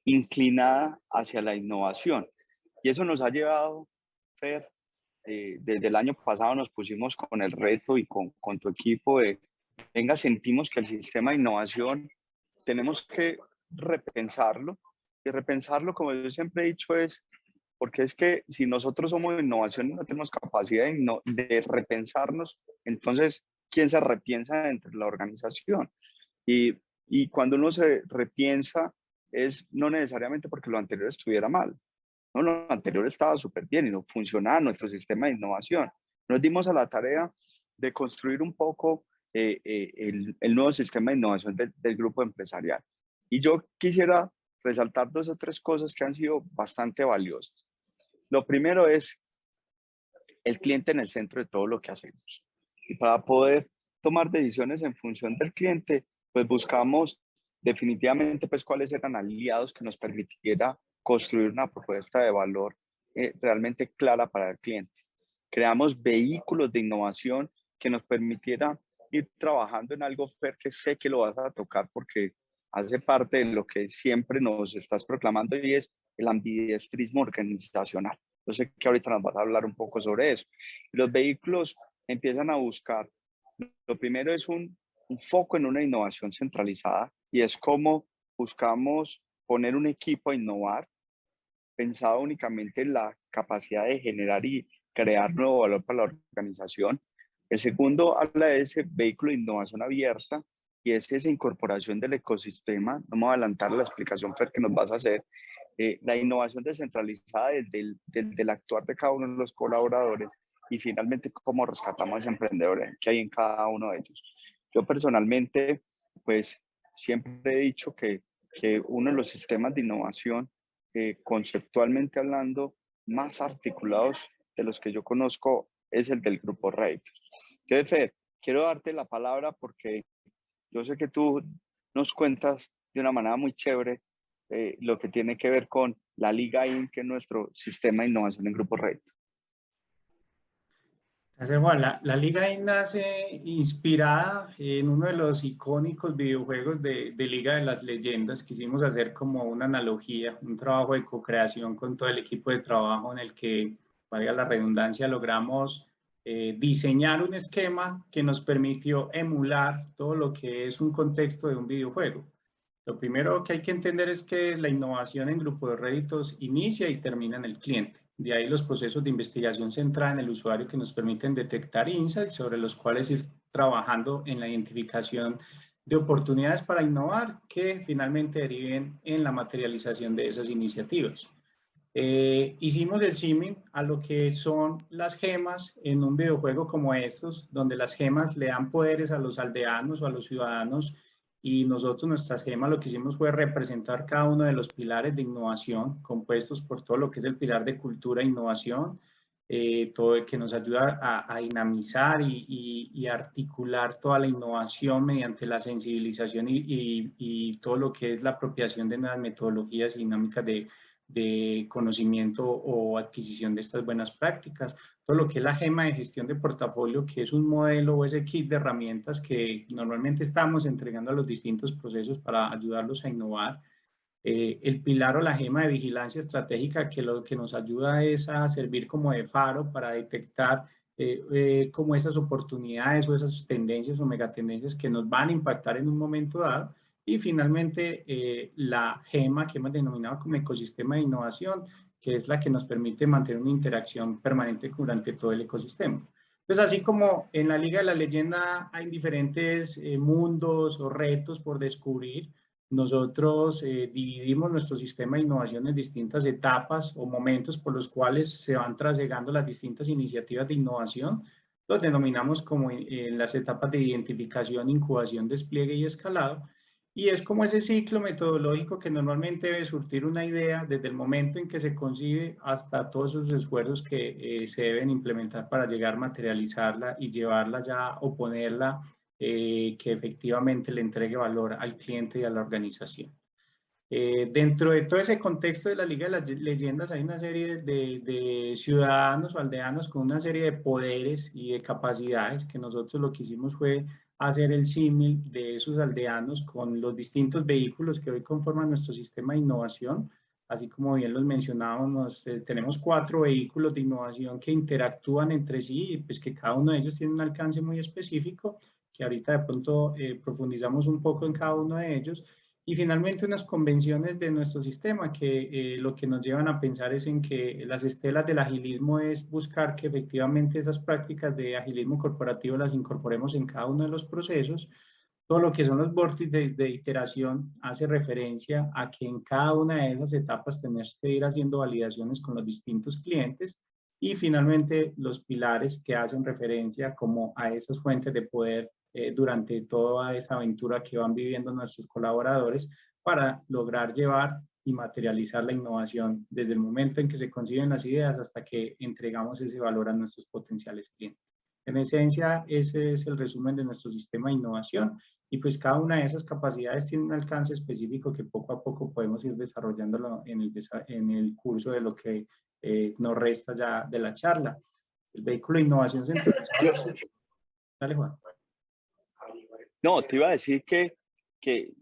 inclinada hacia la innovación? Y eso nos ha llevado, Fer, desde el año pasado nos pusimos con el reto y con tu equipo de, venga, sentimos que el sistema de innovación tenemos que repensarlo, y repensarlo, como yo siempre he dicho, es porque es que si nosotros somos de innovación y no tenemos capacidad de repensarnos, entonces, ¿quién se repiensa dentro de la organización? Y cuando uno se repiensa, es no necesariamente porque lo anterior estuviera mal. No, lo anterior estaba súper bien y no funcionaba nuestro sistema de innovación. Nos dimos a la tarea de construir un poco el nuevo sistema de innovación del grupo empresarial. Y yo quisiera resaltar dos o tres cosas que han sido bastante valiosas. Lo primero es el cliente en el centro de todo lo que hacemos. Y para poder tomar decisiones en función del cliente, pues buscamos definitivamente pues cuáles eran aliados que nos permitiera construir una propuesta de valor realmente clara para el cliente. Creamos vehículos de innovación que nos permitiera ir trabajando en algo, Fer, que sé que lo vas a tocar porque hace parte de lo que siempre nos estás proclamando y es el ambidiestrismo organizacional. Yo sé que ahorita nos vas a hablar un poco sobre eso. Los vehículos empiezan a buscar, lo primero es un foco en una innovación centralizada y es como buscamos poner un equipo a innovar pensado únicamente en la capacidad de generar y crear nuevo valor para la organización. El segundo habla de ese vehículo de innovación abierta y es esa incorporación del ecosistema. Vamos a adelantar la explicación, Fer, que nos vas a hacer. La innovación descentralizada desde el actuar de cada uno de los colaboradores y finalmente cómo rescatamos a ese emprendedor que hay en cada uno de ellos. Yo personalmente, pues siempre he dicho que uno de los sistemas de innovación, conceptualmente hablando, más articulados de los que yo conozco es el del Grupo Reitos. Entonces, Fer, quiero darte la palabra porque yo sé que tú nos cuentas de una manera muy chévere lo que tiene que ver con la Liga IN, que es nuestro sistema de innovación en Grupo Reitos. Gracias, Juan. La Liga IN nace inspirada en uno de los icónicos videojuegos de Liga de las Leyendas. Quisimos hacer como una analogía, un trabajo de co-creación con todo el equipo de trabajo en el que, valga la redundancia, logramos diseñar un esquema que nos permitió emular todo lo que es un contexto de un videojuego. Lo primero que hay que entender es que la innovación en grupo de réditos inicia y termina en el cliente. De ahí los procesos de investigación centrada en el usuario que nos permiten detectar insights sobre los cuales ir trabajando en la identificación de oportunidades para innovar que finalmente deriven en la materialización de esas iniciativas. Hicimos el símil a lo que son las gemas en un videojuego como estos, donde las gemas le dan poderes a los aldeanos o a los ciudadanos y nosotros nuestras gemas lo que hicimos fue representar cada uno de los pilares de innovación compuestos por todo lo que es el pilar de cultura e innovación, todo el que nos ayuda a dinamizar y articular toda la innovación mediante la sensibilización y todo lo que es la apropiación de nuevas metodologías y dinámicas de conocimiento o adquisición de estas buenas prácticas. Todo lo que es la gema de gestión de portafolio, que es un modelo o ese kit de herramientas que normalmente estamos entregando a los distintos procesos para ayudarlos a innovar. El pilar o la gema de vigilancia estratégica, que lo que nos ayuda es a servir como de faro para detectar como esas oportunidades o esas tendencias o megatendencias que nos van a impactar en un momento dado. Y finalmente, la gema que hemos denominado como ecosistema de innovación, que es la que nos permite mantener una interacción permanente durante todo el ecosistema. Entonces, así como en la Liga de la Leyenda hay diferentes mundos o retos por descubrir, nosotros dividimos nuestro sistema de innovación en distintas etapas o momentos por los cuales se van trasegando las distintas iniciativas de innovación. Los denominamos como en las etapas de identificación, incubación, despliegue y escalado. Y es como ese ciclo metodológico que normalmente debe surtir una idea desde el momento en que se concibe hasta todos esos esfuerzos que se deben implementar para llegar a materializarla y llevarla ya o ponerla que efectivamente le entregue valor al cliente y a la organización. Dentro de todo ese contexto de la Liga de las Leyendas hay una serie de ciudadanos o aldeanos con una serie de poderes y de capacidades que nosotros lo que hicimos fue hacer el símil de esos aldeanos con los distintos vehículos que hoy conforman nuestro sistema de innovación. Así como bien los mencionábamos, tenemos 4 vehículos de innovación que interactúan entre sí y pues que cada uno de ellos tiene un alcance muy específico, que ahorita de pronto profundizamos un poco en cada uno de ellos. Y finalmente unas convenciones de nuestro sistema que lo que nos llevan a pensar es en que las estelas del agilismo es buscar que efectivamente esas prácticas de agilismo corporativo las incorporemos en cada uno de los procesos. Todo lo que son los vórtices de iteración hace referencia a que en cada una de esas etapas tenemos que ir haciendo validaciones con los distintos clientes y finalmente los pilares que hacen referencia como a esas fuentes de poder durante toda esa aventura que van viviendo nuestros colaboradores para lograr llevar y materializar la innovación desde el momento en que se conciben las ideas hasta que entregamos ese valor a nuestros potenciales clientes. En esencia, ese es el resumen de nuestro sistema de innovación y pues cada una de esas capacidades tiene un alcance específico que poco a poco podemos ir desarrollándolo en el curso de lo que nos resta ya de la charla. El vehículo de innovación centralizado. Dale, Juan. No, te iba a decir que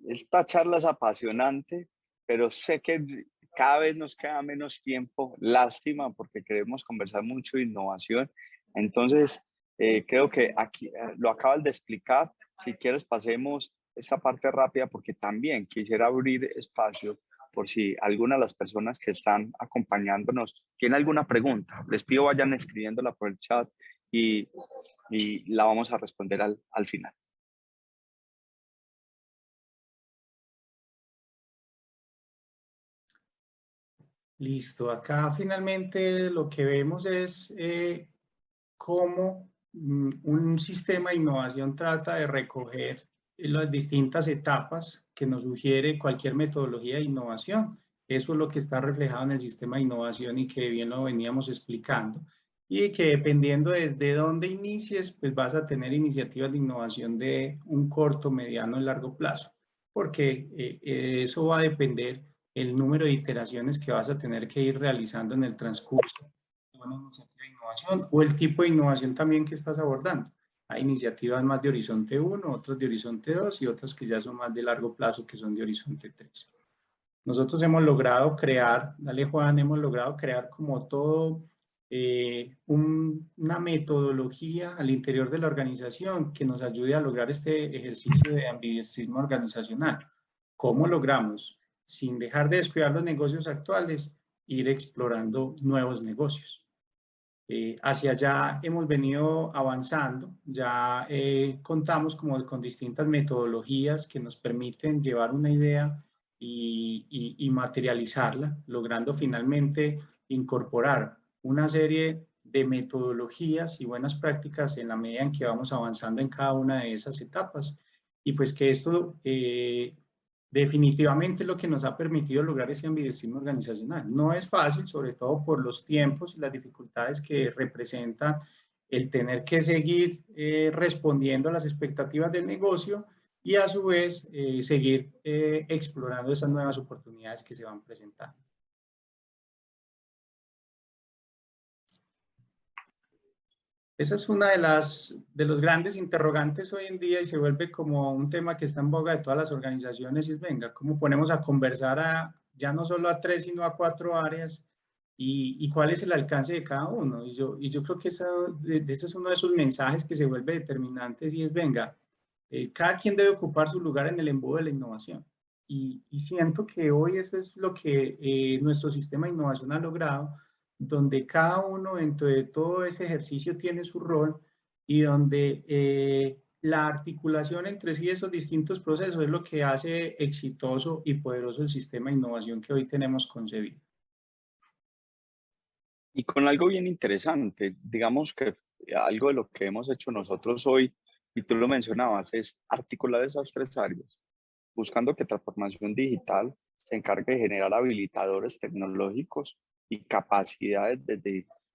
esta charla es apasionante, pero sé que cada vez nos queda menos tiempo. Lástima, porque queremos conversar mucho de innovación. Entonces, Creo que aquí lo acabas de explicar. Si quieres, pasemos esta parte rápida porque también quisiera abrir espacio por si alguna de las personas que están acompañándonos tiene alguna pregunta. Les pido vayan escribiéndola por el chat y la vamos a responder al final. Listo, acá finalmente lo que vemos es cómo un sistema de innovación trata de recoger las distintas etapas que nos sugiere cualquier metodología de innovación. Eso es lo que está reflejado en el sistema de innovación y que bien lo veníamos explicando. Y que dependiendo desde dónde inicies, pues vas a tener iniciativas de innovación de un corto, mediano y largo plazo, porque eso va a depender el número de iteraciones que vas a tener que ir realizando en el transcurso de una iniciativa de innovación o el tipo de innovación también que estás abordando. Hay iniciativas más de horizonte 1, otras de horizonte 2 y otras que ya son más de largo plazo que son de horizonte 3. Nosotros hemos logrado crear, dale Juan, hemos logrado crear como todo una metodología al interior de la organización que nos ayude a lograr este ejercicio de ambidiestrismo organizacional. ¿Cómo logramos, sin dejar de descuidar los negocios actuales, ir explorando nuevos negocios? Hacia allá hemos venido avanzando, ya contamos como con distintas metodologías que nos permiten llevar una idea y materializarla, logrando finalmente incorporar una serie de metodologías y buenas prácticas en la medida en que vamos avanzando en cada una de esas etapas. Y pues que esto definitivamente lo que nos ha permitido lograr ese ambidestrismo organizacional. No es fácil, sobre todo por los tiempos y las dificultades que representa el tener que seguir respondiendo a las expectativas del negocio y a su vez seguir explorando esas nuevas oportunidades que se van presentando. Esa es una de los grandes interrogantes hoy en día y se vuelve como un tema que está en boga de todas las organizaciones y es, venga, ¿cómo ponemos a conversar ya no solo a 3, sino a 4 áreas y cuál es el alcance de cada uno? Y yo creo que ese es uno de esos mensajes que se vuelve determinante y es, venga, cada quien debe ocupar su lugar en el embudo de la innovación. Y siento que hoy eso es lo que nuestro sistema de innovación ha logrado, donde cada uno dentro de todo ese ejercicio tiene su rol y donde la articulación entre sí de esos distintos procesos es lo que hace exitoso y poderoso el sistema de innovación que hoy tenemos concebido. Y con algo bien interesante, digamos que algo de lo que hemos hecho nosotros hoy, y tú lo mencionabas, es articular esas 3 áreas, buscando que transformación digital se encargue de generar habilitadores tecnológicos y capacidades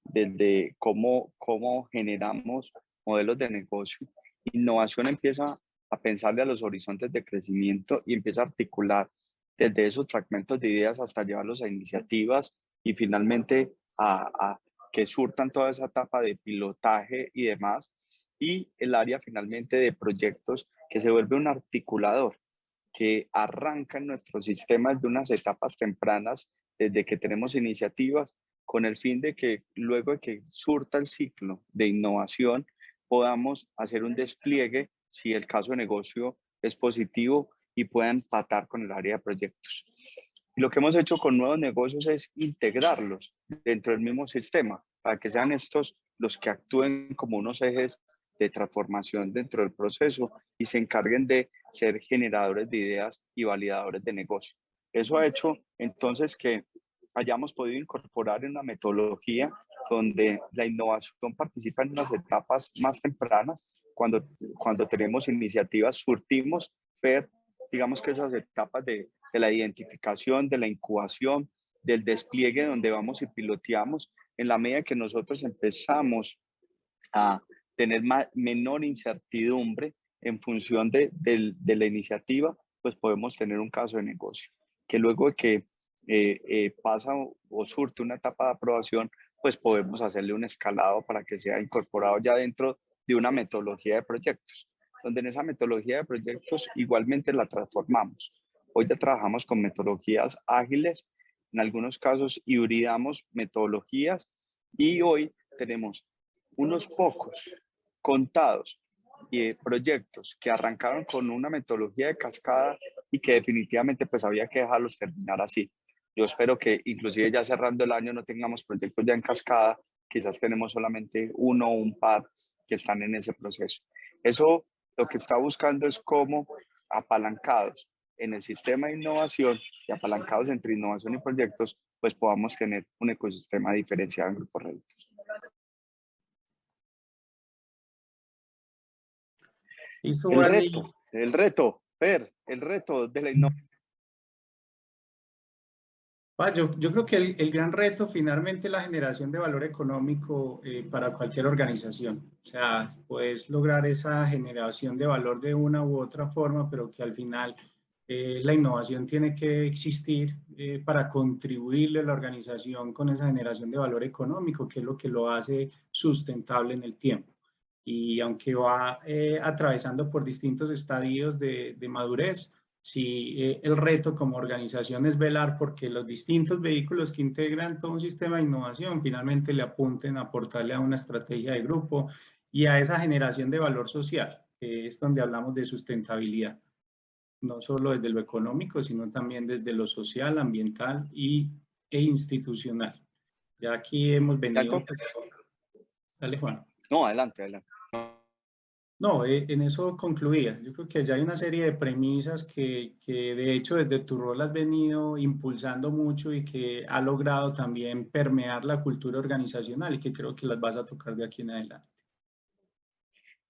desde cómo generamos modelos de negocio. Innovación empieza a pensarle a los horizontes de crecimiento y empieza a articular desde esos fragmentos de ideas hasta llevarlos a iniciativas y finalmente a que surtan toda esa etapa de pilotaje y demás. Y el área finalmente de proyectos que se vuelve un articulador que arranca en nuestros sistemas de unas etapas tempranas desde que tenemos iniciativas con el fin de que luego de que surta el ciclo de innovación podamos hacer un despliegue si el caso de negocio es positivo y pueda empatar con el área de proyectos. Y lo que hemos hecho con nuevos negocios es integrarlos dentro del mismo sistema para que sean estos los que actúen como unos ejes de transformación dentro del proceso y se encarguen de ser generadores de ideas y validadores de negocio. Eso ha hecho entonces que hayamos podido incorporar en una metodología donde la innovación participa en unas etapas más tempranas, cuando tenemos iniciativas, surtimos ver, digamos que esas etapas de la identificación, de la incubación, del despliegue donde vamos y piloteamos, en la medida que nosotros empezamos a tener menor incertidumbre en función de la iniciativa, pues podemos tener un caso de negocio, que luego de que pasa o surte una etapa de aprobación, pues podemos hacerle un escalado para que sea incorporado ya dentro de una metodología de proyectos, donde en esa metodología de proyectos igualmente la transformamos. Hoy ya trabajamos con metodologías ágiles, en algunos casos hibridamos metodologías y hoy tenemos unos pocos contados proyectos que arrancaron con una metodología de cascada y que definitivamente pues había que dejarlos terminar así. Yo espero que inclusive ya cerrando el año no tengamos proyectos ya en cascada, quizás tenemos solamente uno o un par que están en ese proceso. Eso lo que está buscando es cómo apalancados en el sistema de innovación y apalancados entre innovación y proyectos, pues podamos tener un ecosistema diferenciado en Grupo Réditos. El reto, Fer, el reto de la innovación. Yo creo que el gran reto finalmente es la generación de valor económico para cualquier organización. O sea, puedes lograr esa generación de valor de una u otra forma, pero que al final la innovación tiene que existir para contribuirle a la organización con esa generación de valor económico, que es lo que lo hace sustentable en el tiempo. Y aunque va atravesando por distintos estadios de madurez, sí, el reto como organización es velar porque los distintos vehículos que integran todo un sistema de innovación finalmente le apunten a aportarle a una estrategia de grupo y a esa generación de valor social, que es donde hablamos de sustentabilidad, no solo desde lo económico, sino también desde lo social, ambiental e institucional. Ya aquí hemos venido... Dale, Juan. No, adelante. No, en eso concluía. Yo creo que ya hay una serie de premisas que de hecho desde tu rol has venido impulsando mucho y que ha logrado también permear la cultura organizacional y que creo que las vas a tocar de aquí en adelante.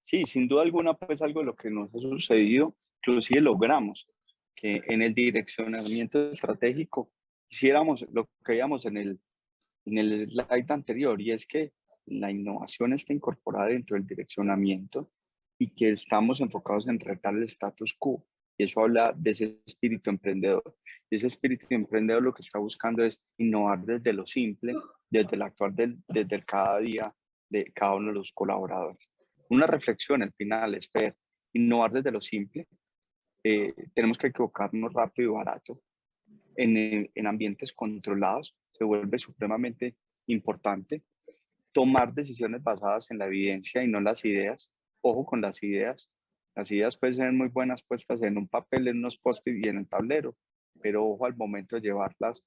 Sí, sin duda alguna, pues algo de lo que nos ha sucedido, inclusive logramos que en el direccionamiento estratégico hiciéramos lo que veíamos en el slide anterior, y es que la innovación está incorporada dentro del direccionamiento y que estamos enfocados en retar el status quo. Y eso habla de ese espíritu emprendedor. Y ese espíritu emprendedor lo que está buscando es innovar desde lo simple, desde el actuar desde el cada día de cada uno de los colaboradores. Una reflexión al final es ver, innovar desde lo simple. Tenemos que equivocarnos rápido y barato. En ambientes controlados se vuelve supremamente importante tomar decisiones basadas en la evidencia y no las ideas. Ojo con las ideas. Las ideas pueden ser muy buenas puestas en un papel, en unos post-it y en el tablero, pero ojo al momento de llevarlas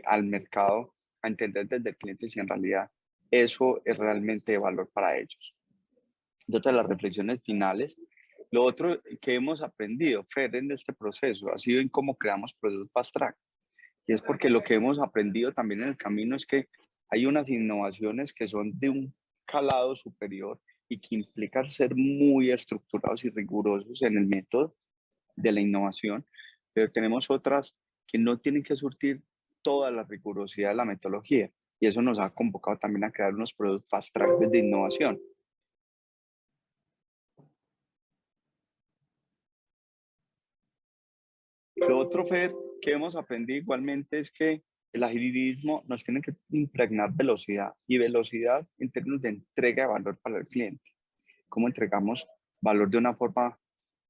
al mercado, a entender desde el cliente si en realidad eso es realmente de valor para ellos. Y otra de las reflexiones finales, lo otro que hemos aprendido, Fer, en este proceso ha sido en cómo creamos productos fast track. Y es porque lo que hemos aprendido también en el camino es que hay unas innovaciones que son de un calado superior y que implican ser muy estructurados y rigurosos en el método de la innovación, pero tenemos otras que no tienen que surtir toda la rigurosidad de la metodología, y eso nos ha convocado también a crear unos productos fast track de innovación. Lo otro, Fer, que hemos aprendido igualmente es que el agilismo nos tiene que impregnar velocidad, y velocidad en términos de entrega de valor para el cliente. Cómo entregamos valor de una forma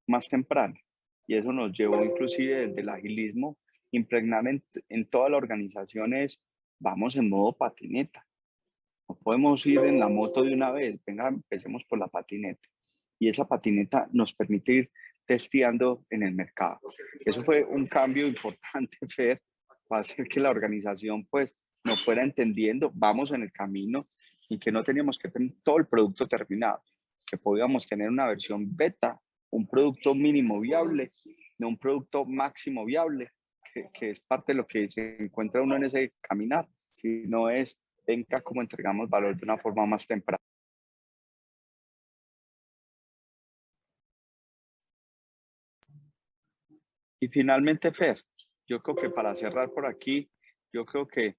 más temprana. Y eso nos llevó inclusive desde el agilismo, impregnar en toda la organización es, vamos en modo patineta. No podemos ir en la moto de una vez, venga, empecemos por la patineta. Y esa patineta nos permite ir testeando en el mercado. Eso fue un cambio importante, Fer, para hacer que la organización pues nos fuera entendiendo, vamos en el camino, y que no teníamos que tener todo el producto terminado, que podíamos tener una versión beta, un producto mínimo viable, no un producto máximo viable, que es parte de lo que se encuentra uno en ese caminar, sino es, venga, cómo entregamos valor de una forma más temprana. Y finalmente, Fer, yo creo que para cerrar por aquí, yo creo que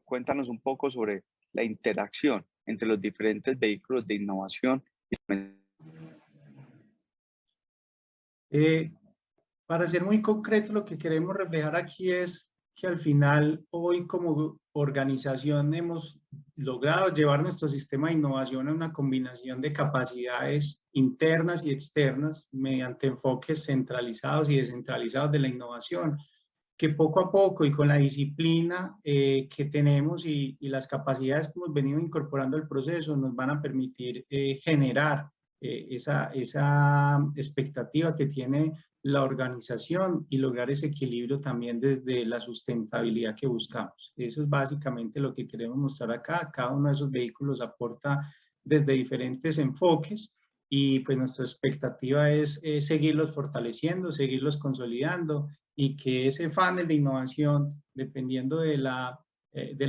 cuéntanos un poco sobre la interacción entre los diferentes vehículos de innovación. Para ser muy concreto, lo que queremos reflejar aquí es que al final, hoy como organización hemos logrado llevar nuestro sistema de innovación a una combinación de capacidades internas y externas mediante enfoques centralizados y descentralizados de la innovación, que poco a poco y con la disciplina que tenemos y las capacidades que hemos venido incorporando al proceso nos van a permitir generar esa expectativa que tiene la organización y lograr ese equilibrio también desde la sustentabilidad que buscamos. Eso es básicamente lo que queremos mostrar acá. Cada uno de esos vehículos aporta desde diferentes enfoques y pues nuestra expectativa es seguirlos fortaleciendo, seguirlos consolidando y que ese funnel de innovación, dependiendo del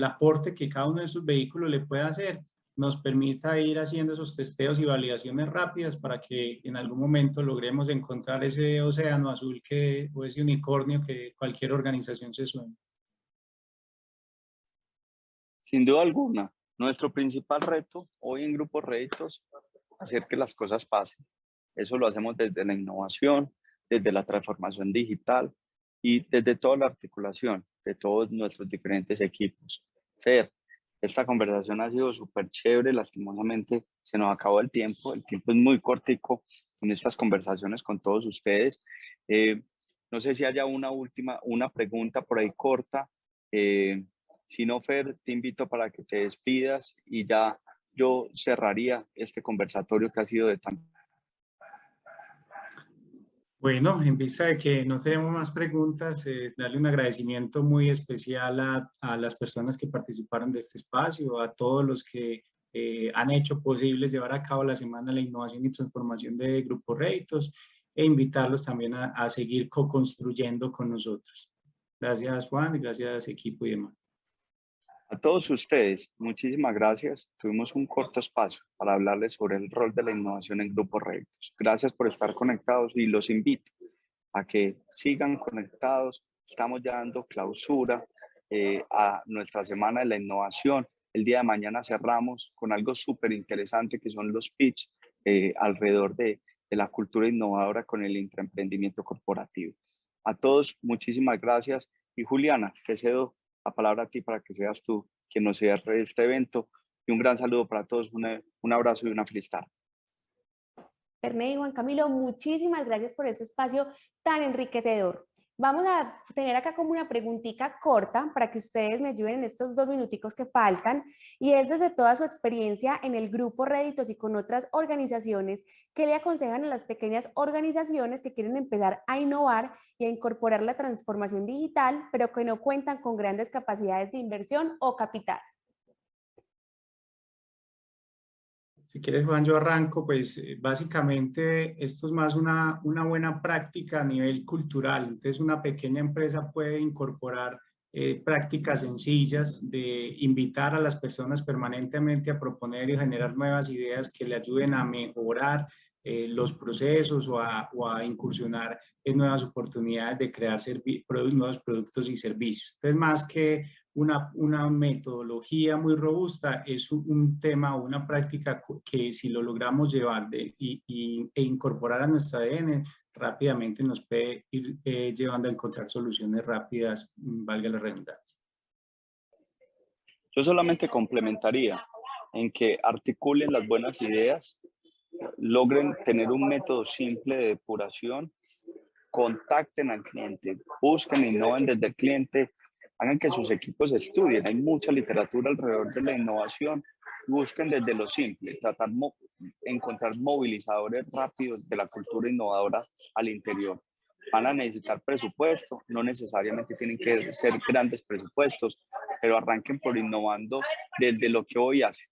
aporte que cada uno de esos vehículos le pueda hacer, nos permita ir haciendo esos testeos y validaciones rápidas para que en algún momento logremos encontrar ese océano azul o ese unicornio que cualquier organización se sueña. Sin duda alguna, nuestro principal reto hoy en Grupo Réditos es hacer que las cosas pasen. Eso lo hacemos desde la innovación, desde la transformación digital y desde toda la articulación de todos nuestros diferentes equipos. Fer, esta conversación ha sido súper chévere, lastimosamente se nos acabó el tiempo es muy cortico en estas conversaciones con todos ustedes. No sé si haya una pregunta por ahí corta. Si no, Fer, te invito para que te despidas y ya yo cerraría este conversatorio que ha sido de tan... Bueno, en vista de que no tenemos más preguntas, darle un agradecimiento muy especial a las personas que participaron de este espacio, a todos los que han hecho posible llevar a cabo la Semana de la Innovación y Transformación de Grupo Réditos e invitarlos también a seguir co-construyendo con nosotros. Gracias, Juan, y gracias, equipo y demás. A todos ustedes, muchísimas gracias. Tuvimos un corto espacio para hablarles sobre el rol de la innovación en Grupo Réditos. Gracias por estar conectados y los invito a que sigan conectados. Estamos ya dando clausura a nuestra Semana de la Innovación. El día de mañana cerramos con algo súper interesante que son los pitch alrededor de la cultura innovadora con el intraemprendimiento corporativo. A todos, muchísimas gracias. Y Juliana, te cedo la palabra a ti para que seas tú quien nos cierre este evento. Y un gran saludo para todos, un abrazo y una feliz tarde. Ernest y Juan Camilo, muchísimas gracias por este espacio tan enriquecedor. Vamos a tener acá como una preguntita corta para que ustedes me ayuden en estos 2 minuticos que faltan, y es desde toda su experiencia en el Grupo Réditos y con otras organizaciones, ¿qué le aconsejan a las pequeñas organizaciones que quieren empezar a innovar y a incorporar la transformación digital, pero que no cuentan con grandes capacidades de inversión o capital? Si quieres, Juan, yo arranco. Pues básicamente esto es más una buena práctica a nivel cultural. Entonces, una pequeña empresa puede incorporar prácticas sencillas de invitar a las personas permanentemente a proponer y generar nuevas ideas que le ayuden a mejorar los procesos o a incursionar en nuevas oportunidades de crear nuevos productos y servicios. Entonces, más que una metodología muy robusta, es un tema o una práctica que si lo logramos llevar e incorporar a nuestro ADN, rápidamente nos puede ir llevando a encontrar soluciones rápidas, valga la redundancia. Yo solamente complementaría en que articulen las buenas ideas, logren tener un método simple de depuración, contacten al cliente, busquen e innoven desde el cliente, hagan que sus equipos estudien. Hay mucha literatura alrededor de la innovación. Busquen desde lo simple, encontrar movilizadores rápidos de la cultura innovadora al interior. Van a necesitar presupuesto, no necesariamente tienen que ser grandes presupuestos, pero arranquen por innovando desde lo que hoy hacen.